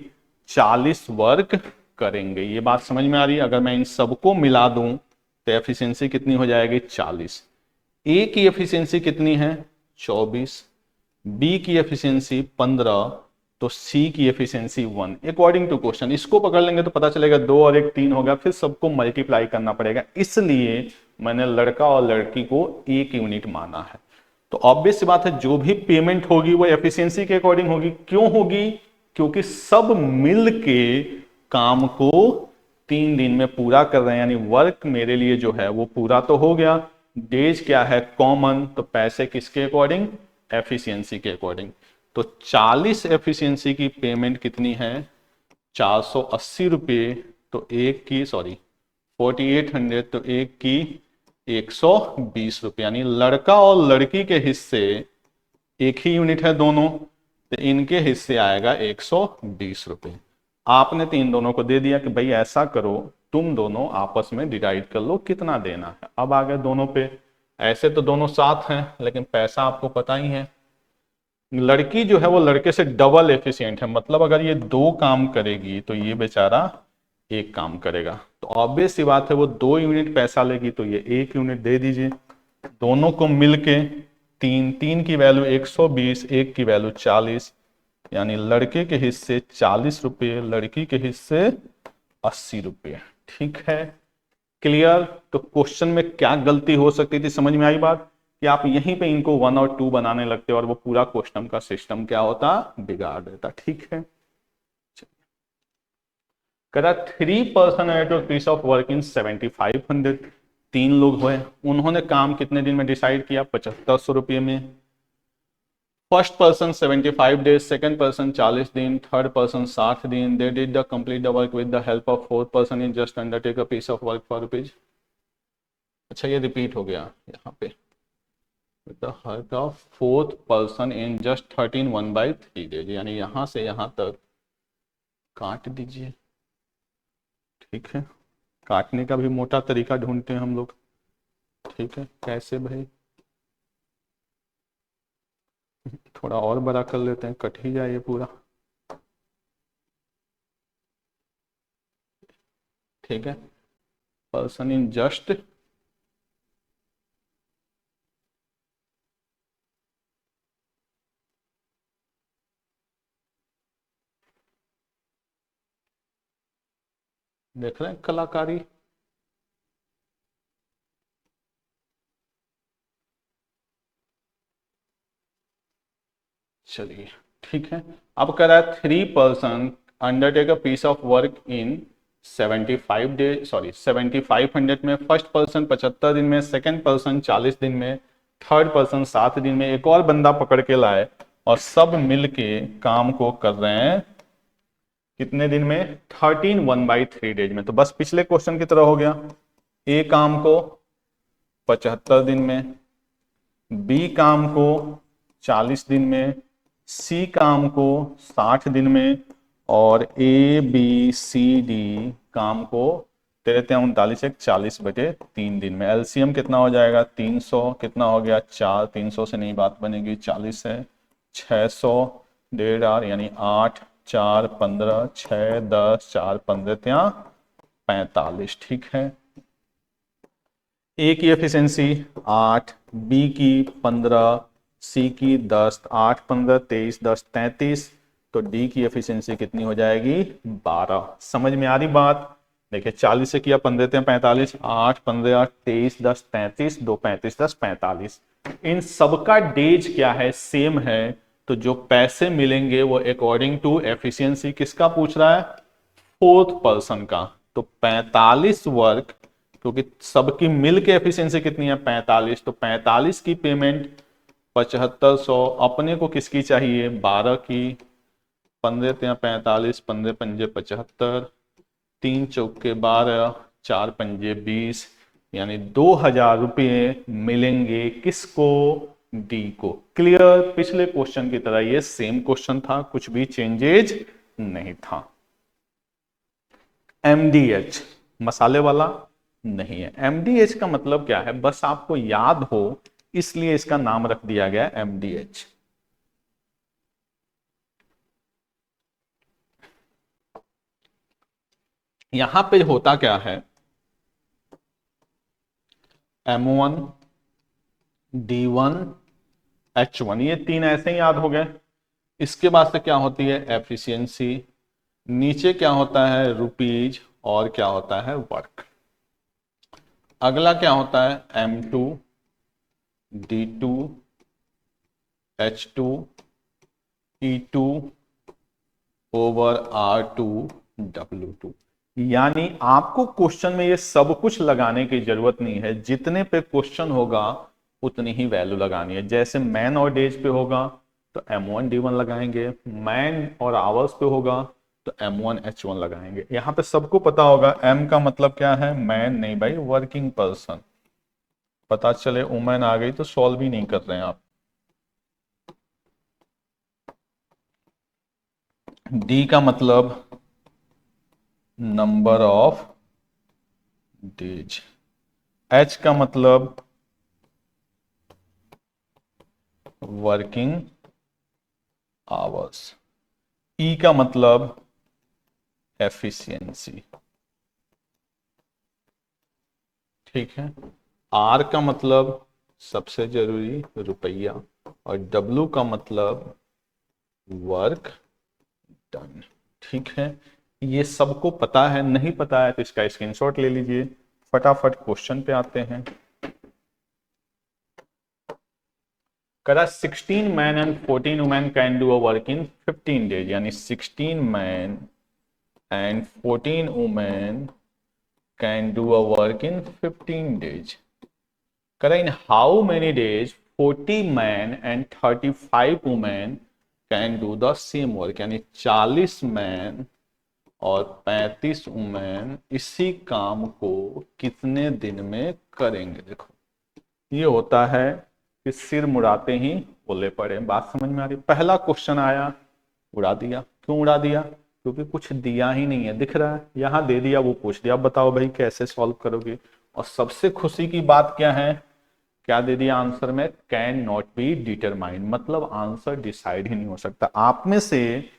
40 वर्क करेंगे। ये बात समझ में आ रही है? अगर मैं इन सबको मिला दूं तो एफिशिएंसी कितनी हो जाएगी, 40। ए की एफिशिएंसी कितनी है, 24, बी की एफिशिएंसी 15, तो सी की एफिशिएंसी 1। अकॉर्डिंग टू क्वेश्चन इसको पकड़ लेंगे तो पता चलेगा 2 और 1 3 होगा, फिर सबको मल्टीप्लाई करना पड़ेगा, इसलिए मैंने लड़का और लड़की को एक यूनिट माना है। तो ऑब्वियस सी बात है, जो भी पेमेंट होगी वो एफिशिएंसी के अकॉर्डिंग होगी। क्यों होगी? क्योंकि सब मिल के काम को 3 दिन में पूरा कर रहे हैं, यानी वर्क मेरे लिए जो है वो पूरा तो हो गया। डेज क्या है, कॉमन, तो पैसे किसके अकॉर्डिंग, एफिशिएंसी के अकॉर्डिंग। तो 40 एफिशिएंसी की पेमेंट कितनी है, 480 रुपये, तो एक की 4800, तो एक की 120 रुपये, यानी लड़का और लड़की के हिस्से, एक ही यूनिट है दोनों, तो इनके हिस्से आएगा 120 रुपये। आपने तो इन दोनों को दे दिया कि भाई ऐसा करो, तुम दोनों आपस में डिवाइड कर लो कितना देना है। अब आ गए दोनों पे, ऐसे तो दोनों साथ हैं लेकिन पैसा आपको पता ही है। लड़की जो है वो लड़के से डबल एफिशिएंट है, मतलब अगर ये 2 काम करेगी तो ये बेचारा 1 काम करेगा। तो ऑब्वियस सी बात है वो 2 यूनिट पैसा लेगी, तो ये 1 यूनिट दे दीजिए। दोनों को मिलके 3 की वैल्यू 120, 1 की वैल्यू 40, यानी लड़के के हिस्से 40 रुपये, लड़की के हिस्से 80 रुपये, ठीक है। क्लियर? तो क्वेश्चन में क्या गलती हो सकती थी, समझ में आई बात? कि आप यहीं पे इनको 1 और 2 बनाने लगते और वो पूरा क्वेश्चन का सिस्टम क्या होता, बिगाड़ देता, ठीक है। करा 3 पर्सन है to piece of work in 7500, 3 लोग हुए, उन्होंने काम कितने दिन में डिसाइड किया, 7500 रुपये में। First person 75 days, second person 40 दिन, थर्ड पर्सन 60 दिन। They did the complete the work with the help of fourth person in just undertake a piece of work for rupees. अच्छा ये रिपीट हो गया यहाँ पे, with the help of fourth person in just 13 1/3 days, यानी यहाँ से यहाँ तक काट दीजिए, ठीक है। काटने का भी मोटा तरीका ढूंढते हैं हम लोग, ठीक है। कैसे भाई, थोड़ा और बड़ा कर लेते हैं, कट ही जाए ये पूरा, ठीक है। पर्सन इन जस्ट देख रहे हैं कलाकारी, चलिए ठीक है। अब कह रहा है 3 person undertake a piece of work in 75 days, 7500 में। फर्स्ट पर्सन 75 दिन में, सेकंड पर्सन 40 दिन में, थर्ड पर्सन 7 दिन में, एक और बंदा पकड़ के लाए और सब मिलके काम को कर रहे हैं कितने दिन में, 13 1/3 डेज में। तो बस पिछले क्वेश्चन की तरह हो गया, ए काम को 75 दिन में, बी काम को 40 दिन में, सी काम को 60 दिन में, और ए बी सी डी काम को 43 एक 40/3 दिन में। एलसीएम कितना हो जाएगा 300, कितना हो गया 4, 300 से नहीं बात बनेगी, 40 है 600, 1.5 आर यानी 8, 4, 15, 6, 10, 4, 15, 45। ठीक है, ए की एफिशिएंसी 8, बी की 15, सी की 10, 8, 15, 23, 10, 33, तो डी की एफिशिएंसी कितनी हो जाएगी 12। समझ में आ रही बात? देखिए 40 से किया 15, 45, 8, 15, 23, 10, 33, 2, 35, 10, 45। इन सबका डेज क्या है, सेम है। तो जो पैसे मिलेंगे वो अकॉर्डिंग टू एफिशिएंसी किसका पूछ रहा है, फोर्थ पर्सन का। तो 45 वर्क, क्योंकि सबकी मिल के एफिशिएंसी कितनी है 45, तो 45 की पेमेंट 7500, अपने को किसकी चाहिए 12 की। 15 45, 15 पंजे 75, 3 चौके 12, 4 पंजे 20, यानी 2000 रुपये मिलेंगे किसको, डी को। क्लियर? पिछले क्वेश्चन की तरह ये सेम क्वेश्चन था, कुछ भी चेंजेज नहीं था। एमडीएच मसाले वाला नहीं है। एमडीएच का मतलब क्या है, बस आपको याद हो इसलिए इसका नाम रख दिया गया एमडीएच। यहां पे होता क्या है, M1, D1, H1, ये तीन ऐसे ही याद हो गए। इसके बाद से क्या होती है एफिशिएंसी, नीचे क्या होता है रुपीज, और क्या होता है वर्क। अगला क्या होता है M2, D2, H2, E2 over R2, W2। यानी आपको क्वेश्चन में ये सब कुछ लगाने की जरूरत नहीं है, जितने पे क्वेश्चन होगा उतनी ही वैल्यू लगानी है। जैसे मैन और डेज पे होगा तो M1 D1 लगाएंगे, मैन और आवर्स पे होगा तो M1 H1 लगाएंगे। यहां पे सबको पता होगा M का मतलब क्या है, मैन नहीं भाई, वर्किंग पर्सन। पता चले वुमेन आ गई तो सॉल्व ही नहीं कर रहे हैं आप। डी का मतलब नंबर ऑफ डेज, एच का मतलब वर्किंग आवर्स, ई का मतलब एफिशिएंसी। ठीक है, आर का मतलब सबसे जरूरी रुपया, और डब्ल्यू का मतलब वर्क डन। ठीक है, ये सबको पता है, नहीं पता है तो इसका स्क्रीनशॉट ले लीजिए। फटाफट क्वेश्चन पे आते हैं। करा 16 man and 14 women can do a work in 15 days, यानी 16 man and 14 women can do a work in 15 days. करा in how many days 40 man and 35 women can do the same work, यानी 40 man और 35 women इसी काम को कितने दिन में करेंगे। देखो ये होता है कि सिर मुड़ाते ही बोले पड़े। बात समझ में आ रही? पहला क्वेश्चन आया उड़ा दिया। क्यों उड़ा दिया? क्योंकि कुछ दिया ही नहीं है। दिख रहा है यहां दे दिया, वो पूछ दिया बताओ भाई कैसे सॉल्व करोगे। और सबसे खुशी की बात क्या है, क्या दे दिया आंसर में, कैन नॉट बी डिटरमाइंड, मतलब आंसर डिसाइड ही नहीं हो सकता। आप में से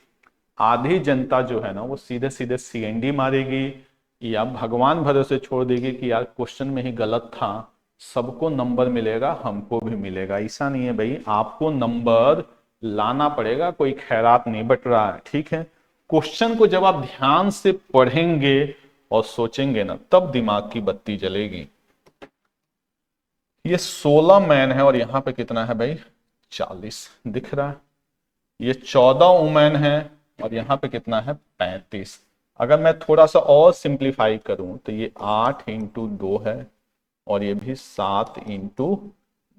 आधी जनता जो है ना वो सीधे सीधे सीएनडी मारेगी या भगवान भरोसे छोड़ देगी कि यार क्वेश्चन में ही गलत था, सबको नंबर मिलेगा हमको भी मिलेगा। ऐसा नहीं है भाई, आपको नंबर लाना पड़ेगा, कोई खैरात नहीं बट रहा है। ठीक है, क्वेश्चन को जब आप ध्यान से पढ़ेंगे और सोचेंगे ना तब दिमाग की बत्ती जलेगी। ये 16 मैन है और यहां पे कितना है भाई 40, दिख रहा है। ये 14 वुमेन है और यहां पे कितना है 35। अगर मैं थोड़ा सा और सिंप्लीफाई करूं तो ये 8 इंटू 2 है और ये भी 7 इंटू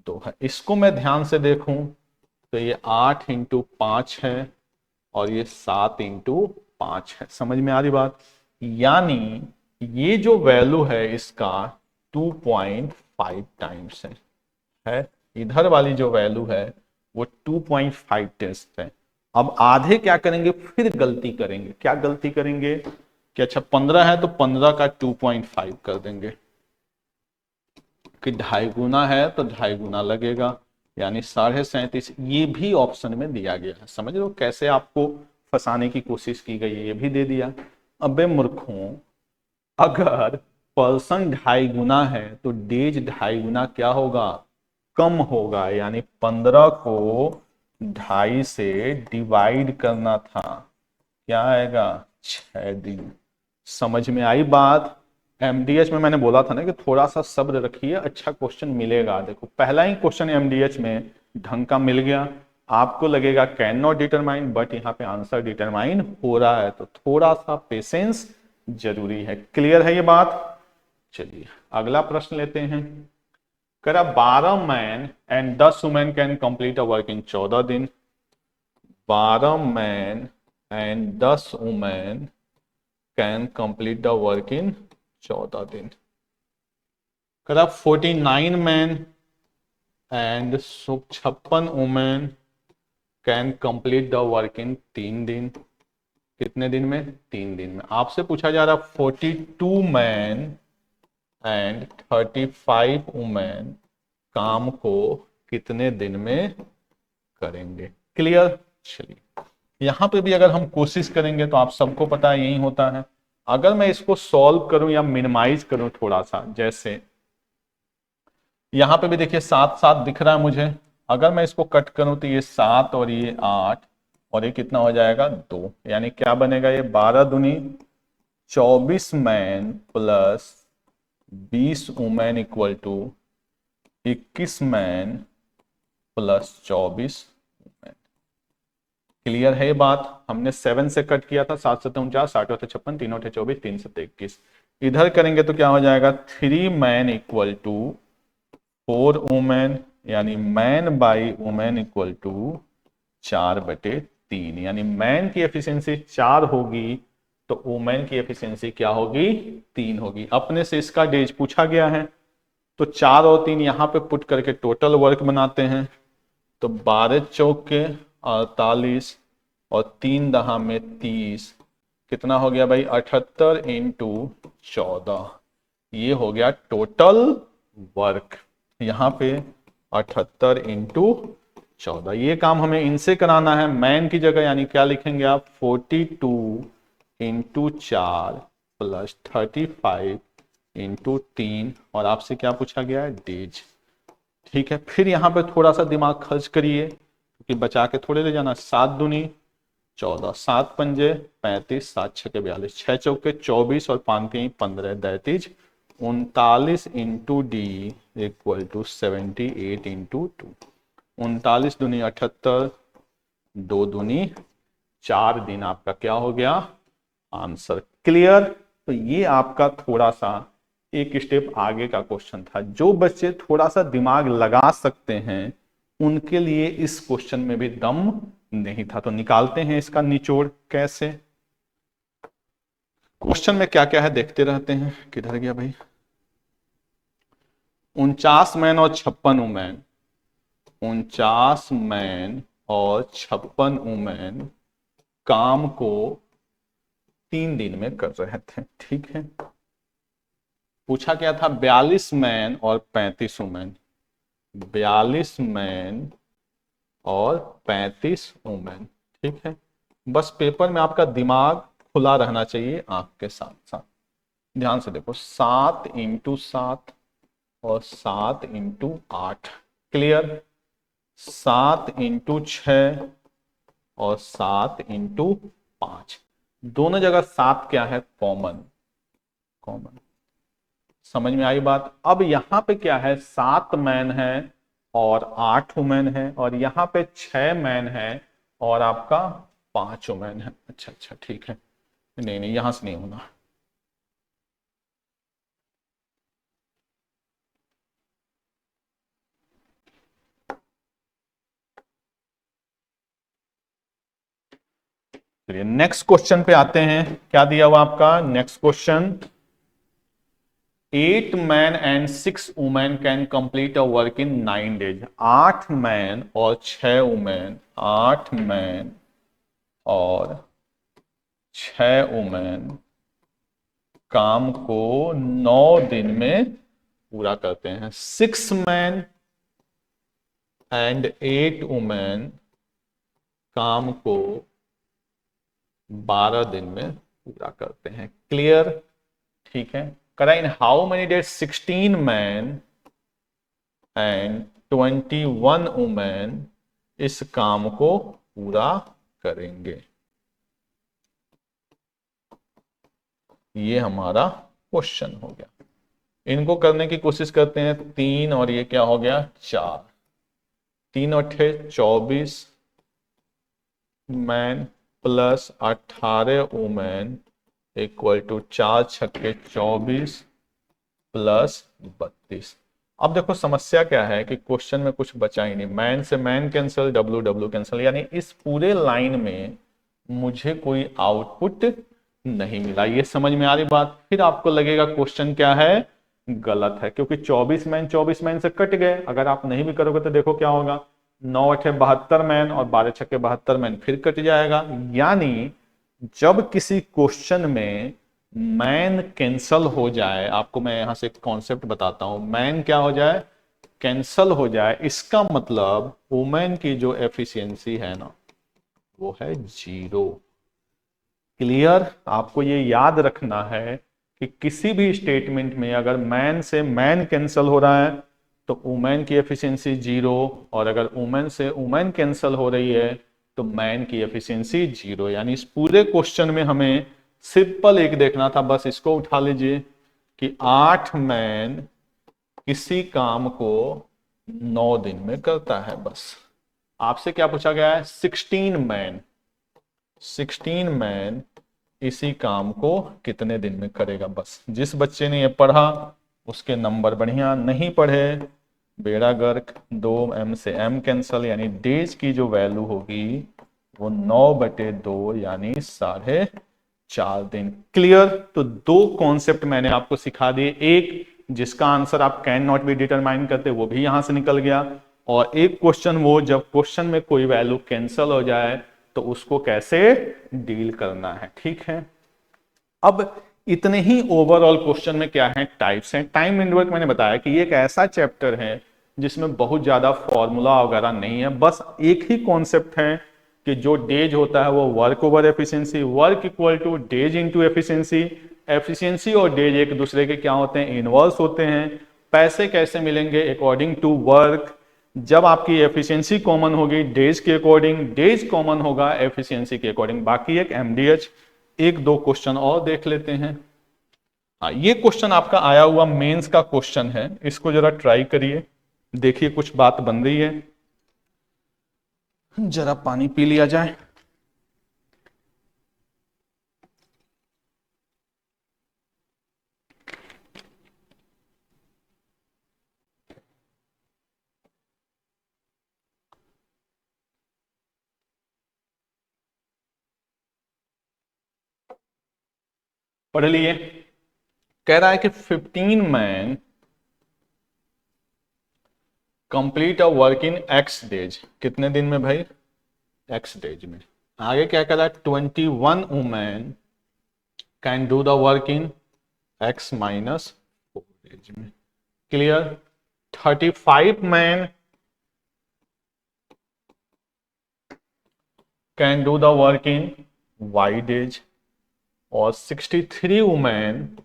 2 है। इसको मैं ध्यान से देखूं तो ये 8 इंटू 5 है और ये 7 इंटू 5 है। समझ में आ रही बात? यानी ये जो वैल्यू है इसका 2.5 टाइम्स है। इधर वाली जो वैल्यू है वो 2.5 टेस्ट है। अब आधे क्या करेंगे, फिर गलती करेंगे। क्या गलती करेंगे कि अच्छा 15 है तो 15 का 2.5 कर देंगे, कि 2.5 गुना है तो 2.5 गुना लगेगा, यानी 37.5। ये भी ऑप्शन में दिया गया है। समझ लो कैसे आपको फंसाने की कोशिश की गई है, ये भी दे दिया। अबे मूर्खों, अगर पर्सन 2.5 गुना है तो डेज 2.5 गुना क्या होगा, कम होगा। यानी 15 को 2.5 से डिवाइड करना था, क्या आएगा, 6 दिन। समझ में आई बात। एमडीएच में मैंने बोला था ना कि थोड़ा सा सब्र रखिए, अच्छा क्वेश्चन मिलेगा। देखो पहला ही क्वेश्चन एमडीएच में ढंग का मिल गया। आपको लगेगा कैन नॉट डिटरमाइन, बट यहाँ पे आंसर डिटरमाइन हो रहा है, तो थोड़ा सा पेशेंस जरूरी है। क्लियर है ये बात। चलिए अगला प्रश्न लेते हैं। करा 12 man and 10 women can complete a work इन 14 दिन। 12 man and 10 women can complete the work इन 14 दिन। करा 49 man and 56 women can complete the work in 3 दिन। कितने दिन में, 3 दिन में। आपसे पूछा जा रहा 42 मैन एंड 35 वुमेन काम को कितने दिन में करेंगे। क्लियर। चलिए यहां पे भी अगर हम कोशिश करेंगे तो आप सबको पता है यही होता है। अगर मैं इसको सॉल्व करूं या मिनिमाइज करूं थोड़ा सा, जैसे यहां पे भी देखिए 7 7 दिख रहा है मुझे। अगर मैं इसको कट करूं तो ये 7 और ये 8 और ये कितना हो जाएगा 2, यानी क्या बनेगा, ये 12 दूनी 24 man plus 20 women equal to 21 man plus 24 women. Clear है ये बात। हमने 7 से कट किया था, 7 7 49, 8 8 56, 3 8 24, 3 7 21। इधर करेंगे तो क्या हो जाएगा, 3 मैन इक्वल टू 4 वुमेन, यानी man by women equal to 4/3। यानी मैन की एफिशिएंसी 4 होगी तो वुमेन की एफिशिएंसी क्या होगी, 3 होगी। अपने से इसका डेज पूछा गया है, तो 4 और 3 यहां पे पुट करके टोटल वर्क बनाते हैं। तो 12 चौके 48 और 3 दहा में 30, कितना हो गया भाई, 78 इंटू 14। ये हो गया टोटल वर्क। यहाँ पे 78 इंटू 14। ये काम हमें इनसे कराना है मैन की जगह, यानी क्या लिखेंगे आप, 42 इंटू 4 प्लस 35 इंटू 3, और आपसे क्या पूछा गया है, डेज। ठीक है, फिर यहाँ पे थोड़ा सा दिमाग खर्च करिए क्योंकि बचा के थोड़े ले जाना। 7 दूनी 14, 7 पंजे 35, 7 छके 42, 6 चौके 24 और 5 3 15, that is 39 into D equal to 78 into 2। 39 दूनी 78, 2 दूनी 4 दिन आपका क्या हो गया, आंसर। क्लियर। तो ये आपका थोड़ा सा एक स्टेप आगे का क्वेश्चन था। जो बच्चे थोड़ा सा दिमाग लगा सकते हैं उनके लिए इस क्वेश्चन में भी दम नहीं था। तो निकालते हैं इसका निचोड़ कैसे। क्वेश्चन में क्या क्या है देखते रहते हैं। किधर गया भाई, 49 मैन और 56 वुमेन, 49 मैन और 56 वुमेन काम को 3 दिन में कर रहे थे। ठीक है, पूछा क्या था, 42 मैन और 35 वुमेन, 42 मैन और 35 वुमेन। ठीक है, बस पेपर में आपका दिमाग खुला रहना चाहिए आंख के साथ साथ। ध्यान से देखो, 7 इंटू 7 और 7 इंटू 8। क्लियर। 7 इंटू 6 और 7 इंटू 5। दोनों जगह 7 क्या है, कॉमन। कॉमन। समझ में आई बात। अब यहां पे क्या है, 7 मैन है और 8 वुमेन है, और यहां पे 6 मैन है और आपका 5 वुमेन है। अच्छा अच्छा ठीक है, नहीं नहीं यहां से नहीं होना। चलिए नेक्स्ट क्वेश्चन पे आते हैं। क्या दिया हुआ आपका next question, 8 man and 6 women can complete a work in 9 days. 8 man और 6 वुमेन, 8 मैन और 6 वुमेन काम को 9 दिन में पूरा करते हैं। 6 मैन एंड 8 वुमेन काम को 12 दिन में पूरा करते हैं। क्लियर? ठीक है। करा in how many days? 16 man and 21 women इस काम को पूरा करेंगे। ये हमारा क्वेश्चन हो गया। इनको करने की कोशिश करते हैं। 3 और ये क्या हो गया? 4। 3 और 6 24 man plus 18 women equal to 4 छक्के 24 प्लस 32। अब देखो समस्या क्या है कि क्वेश्चन में कुछ बचा ही नहीं। मैन से man cancel, W W cancel, यानी इस पूरे लाइन में मुझे कोई आउटपुट नहीं मिला। ये समझ में आ रही बात? फिर आपको लगेगा क्वेश्चन क्या है? गलत है, क्योंकि 24 मैन से कट गए। अगर आप नहीं भी करोगे तो देखो क्या होगा, 9 8 72 मैन और 12 छक्के 72 मैन फिर कट जाएगा। यानी जब किसी क्वेश्चन में मैन कैंसल हो जाए, आपको मैं यहां से एक कॉन्सेप्ट बताता हूं, मैन क्या हो जाए? कैंसल हो जाए, इसका मतलब वुमेन की जो एफिशिएंसी है ना वो है 0। क्लियर? आपको ये याद रखना है कि किसी भी स्टेटमेंट में अगर मैन से मैन कैंसल हो रहा है तो वुमेन की एफिशिएंसी 0, और अगर वुमेन से वुमेन कैंसल हो रही है तो मैन की एफिशिएंसी 0। यानी इस पूरे क्वेश्चन में हमें सिंपल एक देखना था, बस इसको उठा लीजिए कि 8 मैन किसी काम को 9 दिन में करता है। बस आपसे क्या पूछा गया है? 16 मैन इसी काम को कितने दिन में करेगा। बस जिस बच्चे ने ये पढ़ा उसके नंबर बढ़िया, नहीं पढ़े बेड़ा गर्क। 2 से m कैंसल, यानी डेज की जो वैल्यू होगी वो 9/2 यानी 4.5 दिन। क्लियर? तो 2 कॉन्सेप्ट मैंने आपको सिखा दिए। एक जिसका आंसर आप कैन नॉट बी डिटरमाइन करते, वो भी यहां से निकल गया, और एक क्वेश्चन वो जब क्वेश्चन में कोई वैल्यू कैंसल हो जाए तो उसको कैसे डील करना है। ठीक है। अब इतने ही ओवरऑल क्वेश्चन में क्या है? टाइप्स हैं। टाइम एंड वर्क मैंने बताया कि ये एक ऐसा चैप्टर है जिसमें बहुत ज्यादा फॉर्मूला वगैरह नहीं है, बस एक ही कॉन्सेप्ट है कि जो डेज होता है वो work over efficiency, work equal two days into efficiency. Efficiency और डेज एक दूसरे के क्या होते हैं? इनवर्स होते हैं। पैसे कैसे मिलेंगे? According to work. जब आपकी एफिशिएंसी कॉमन होगी डेज के अकॉर्डिंग, डेज कॉमन होगा एफिशिएंसी के अकॉर्डिंग। बाकी एक एमडीएच। एक दो क्वेश्चन और देख लेते हैं। हाँ, ये क्वेश्चन आपका आया हुआ मेंस का क्वेश्चन है, इसको जरा ट्राई करिए, देखिए कुछ बात बन रही है। जरा पानी पी लिया जाए। पढ़ लिए। कह रहा है कि 15 man complete a work in x days. कितने दिन में भाई? एक्स डेज में। आगे क्या कह रहा है? 21 women can do the work in X minus 4 days में। Clear? 35 man can do the work in Y days, और 63 women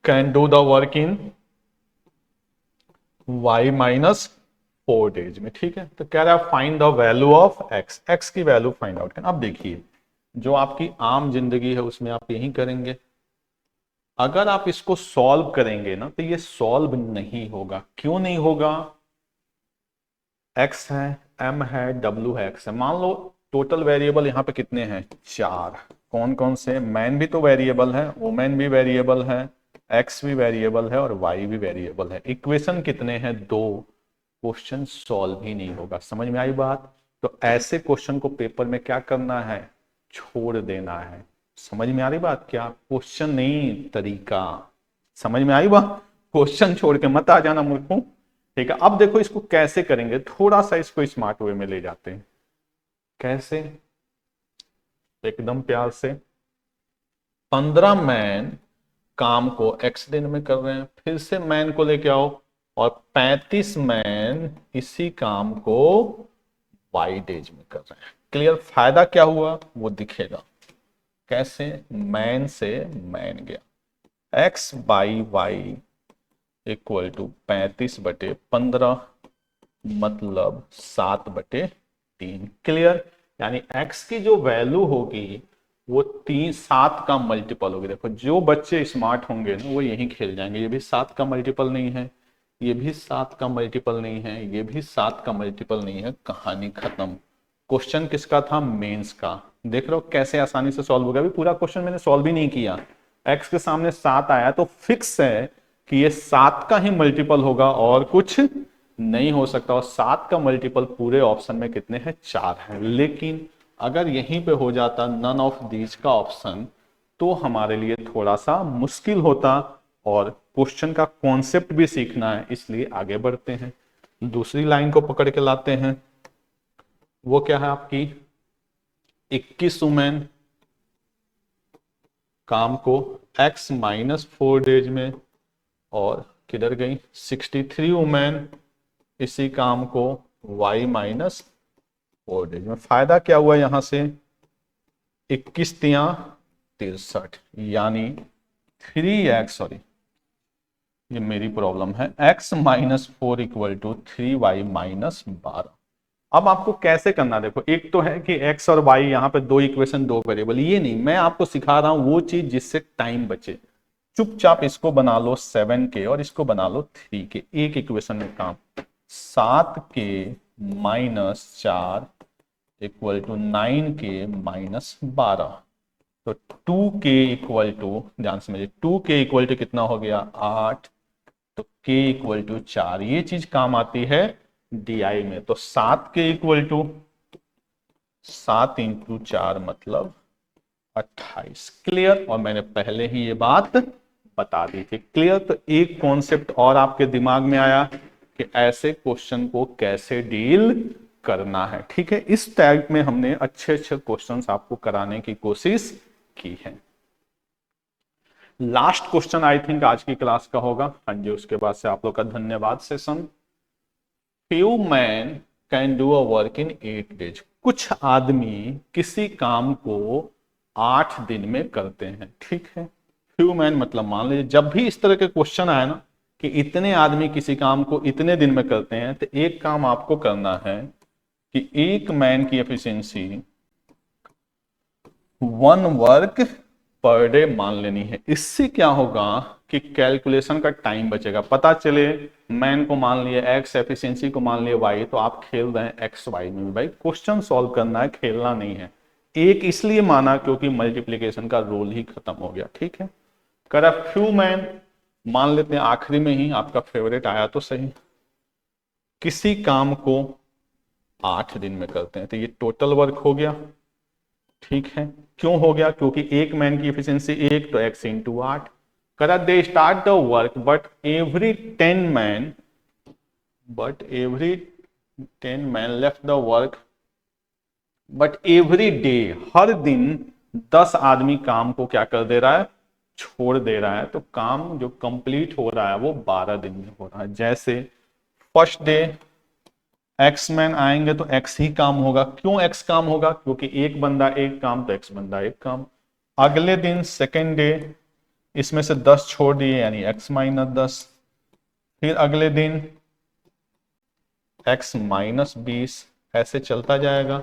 can do the work in y minus 4 days में। ठीक है। तो कह रहा है find the value of x, x की वैल्यू फाइंड आउट करना। अब देखिए जो आपकी आम जिंदगी है उसमें आप यही करेंगे। अगर आप इसको सॉल्व करेंगे ना तो ये सॉल्व नहीं होगा। क्यों नहीं होगा? x है, m है, w है, x है। मान लो टोटल वेरिएबल यहां पे कितने हैं? 4। कौन कौन से? मैन भी तो वेरिएबल है, वुमेन भी वेरिएबल है, x भी वेरिएबल है और y भी वेरिएबल है। इक्वेशन कितने हैं? 2। क्वेश्चन सॉल्व ही नहीं होगा। समझ में आई बात? तो ऐसे क्वेश्चन को पेपर में क्या करना है? छोड़ देना है। समझ में आ रही बात? क्या क्वेश्चन नहीं, तरीका। समझ में आई बात? क्वेश्चन छोड़ के मत आ जाना मूर्खों। ठीक है, अब देखो इसको कैसे करेंगे, थोड़ा सा इसको स्मार्ट वे में ले जाते हैं। कैसे? एकदम प्यार से। 15 मैन काम को x दिन में कर रहे हैं, फिर से मैन को लेके आओ, और 35 मैन इसी काम को y डेज में कर रहे हैं। क्लियर? फायदा क्या हुआ वो दिखेगा। कैसे? मैन से मैन गया, x by Y equal to 35/15 मतलब 7/3। क्लियर? यानी x की जो वैल्यू होगी वो 7 का मल्टीपल होगी। देखो जो बच्चे स्मार्ट होंगे ना वो यही खेल जाएंगे, ये भी 7 का मल्टीपल नहीं है, ये भी 7 का मल्टीपल नहीं है, ये भी 7 का मल्टीपल नहीं है, कहानी खत्म। क्वेश्चन किसका था? मेंस का। देख रहे हो कैसे आसानी से सॉल्व हो गया। अभी पूरा क्वेश्चन मैंने सॉल्व ही नहीं किया, x के सामने 7 आया तो फिक्स है कि ये 7 का ही मल्टीपल होगा और कुछ नहीं हो सकता। और 7 का मल्टीपल पूरे ऑप्शन में कितने हैं? 4 है। लेकिन अगर यहीं पे हो जाता नन ऑफ दीज का ऑप्शन तो हमारे लिए थोड़ा सा मुश्किल होता, और क्वेश्चन का कॉन्सेप्ट भी सीखना है, इसलिए आगे बढ़ते हैं। दूसरी लाइन को पकड़ के लाते हैं। वो क्या है आपकी? 21 वुमेन काम को x -4 डेज में, और किधर गई? 63 वुमेन इसी काम को y -4 डेज में। फायदा क्या हुआ यहां से? 21 तिया 63, यानी 3x, सॉरी ये मेरी प्रॉब्लम है, x -4 इक्वल टू 3y -12। अब आपको कैसे करना, देखो एक तो है कि x और y यहाँ पे दो इक्वेशन, दो वेरिएबल, ये नहीं, मैं आपको सिखा रहा हूं वो चीज जिससे टाइम बचे। चुपचाप इसको बना लो 7 के और इसको बना लो 3 के, एक इक्वेशन में काम। 7 के -4 इक्वल टू 9 के -12, तो 2 के इक्वल टू, ध्यान समझिए, 2 के इक्वल टू कितना हो गया? 8, तो k इक्वल टू 4। ये चीज काम आती है DI में। तो 7 के इक्वल टू 7 इंटू 4 मतलब 28। क्लियर? और मैंने पहले ही ये बात बता दी थी। क्लियर? तो एक कॉन्सेप्ट और आपके दिमाग में आया कि ऐसे क्वेश्चन को कैसे डील करना है। ठीक है, इस टाइप में हमने अच्छे अच्छे क्वेश्चंस आपको कराने की कोशिश की है। लास्ट क्वेश्चन आई थिंक आज की क्लास का होगा। हाँ जी, उसके बाद से आप लोग का धन्यवाद session. Few man can do a work in 8 days. कुछ आदमी किसी काम को 8 दिन में करते हैं। ठीक है, फ्यू मैन मतलब मान लीजिए जब भी इस तरह के क्वेश्चन आए ना कि इतने आदमी किसी काम को इतने दिन में करते हैं, तो एक काम आपको करना है कि एक मैन की एफिशिएंसी 1 वर्क पर डे मान लेनी है। इससे क्या होगा कि कैलकुलेशन का टाइम बचेगा। पता चले मैन को मान लिए x, एफिशिएंसी को मान लिए y, तो आप खेल रहे हैं x y में। भाई क्वेश्चन सॉल्व करना है, खेलना नहीं है। एक इसलिए माना क्योंकि मल्टीप्लीकेशन का रूल ही खत्म हो गया। ठीक है, कर फ्यू मैन मान लेते हैं, आखिरी में ही आपका फेवरेट आया तो सही, किसी काम को 8 दिन में करते हैं, तो ये टोटल वर्क हो गया। ठीक है, क्यों हो गया? क्योंकि एक मैन की एफिशिएंसी 1, तो x इंटू 8। करा they start the work but every 10 man left the work, but every day, हर दिन 10 आदमी काम को क्या कर दे रहा है? छोड़ दे रहा है। तो काम जो कंप्लीट हो रहा है वो 12 दिन में हो रहा है। जैसे फर्स्ट डे एक्स मैन आएंगे तो एक्स ही काम होगा। क्यों एक्स काम होगा? क्योंकि एक बंदा एक काम, तो एक्स बंदा एक काम। अगले दिन सेकेंड डे इसमें से 10 छोड़ दिए, यानी x -10। फिर अगले दिन x -20, ऐसे चलता जाएगा।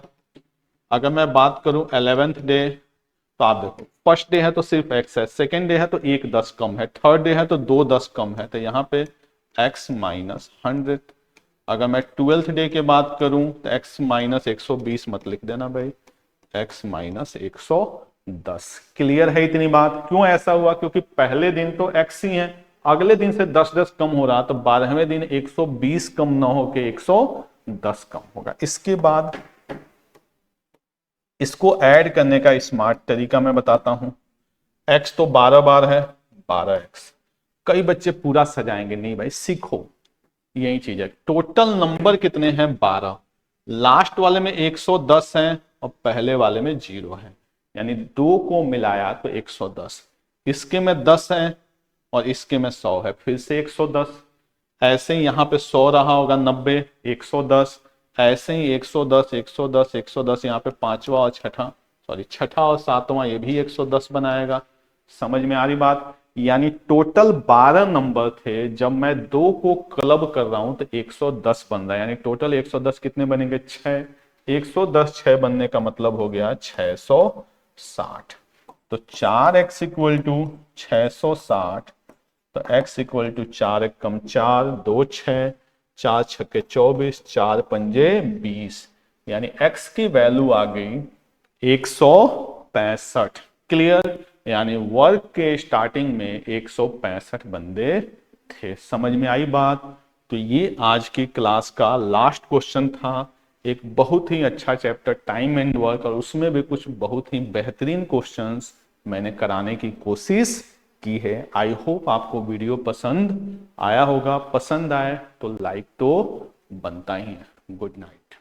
अगर मैं बात करूं 11th डे, तो आप देखो फर्स्ट डे है तो सिर्फ x है, सेकेंड डे है तो 1 10 कम है, थर्ड डे है तो 2 10 कम है, तो यहाँ पे x -100। अगर मैं 12th डे की बात करूं तो x -120 मत लिख देना भाई, x -110। क्लियर है इतनी बात? क्यों ऐसा हुआ? क्योंकि पहले दिन तो x ही है, अगले दिन से 10 10 कम हो रहा, तो 12वें दिन 120 कम ना होके 110 कम होगा। इसके बाद इसको ऐड करने का स्मार्ट तरीका मैं बताता हूं। x तो 12 बार है, 12x। कई बच्चे पूरा सजाएंगे, नहीं भाई सीखो, यही चीज है। टोटल नंबर कितने हैं? 12। लास्ट वाले में 110 हैं और पहले वाले में 0 है, यानी दो को मिलाया तो 110। इसके में 10 है और इसके में 100 है, फिर से 110। ऐसे ही यहां पे 100 रहा होगा, 90, 110। ऐसे ही 110, 110, 110, यहाँ पे पांचवा और छठा, सॉरी छठा और सातवां ये भी 110 बनाएगा। समझ में आ रही बात? यानी टोटल 12 नंबर थे, जब मैं दो को क्लब कर रहा हूं तो 110 बन रहा है, यानी टोटल 110 कितने बनेंगे? 6। 110 6 बनने का मतलब हो गया 660। तो 4x इक्वल टू 660। तो x इक्वल टू 4 एक कम 4, 2 6, 4 छक्के 24, 4 पंजे 20, यानी x की वैल्यू आ गई 165। क्लियर? यानी वर्ग के स्टार्टिंग में 165 बंदे थे। समझ में आई बात? तो ये आज की क्लास का लास्ट क्वेश्चन था। एक बहुत ही अच्छा चैप्टर टाइम एंड वर्क, और उसमें भी कुछ बहुत ही बेहतरीन क्वेश्चंस मैंने कराने की कोशिश की है। आई होप आपको वीडियो पसंद आया होगा। पसंद आए तो लाइक तो बनता ही है। Good night.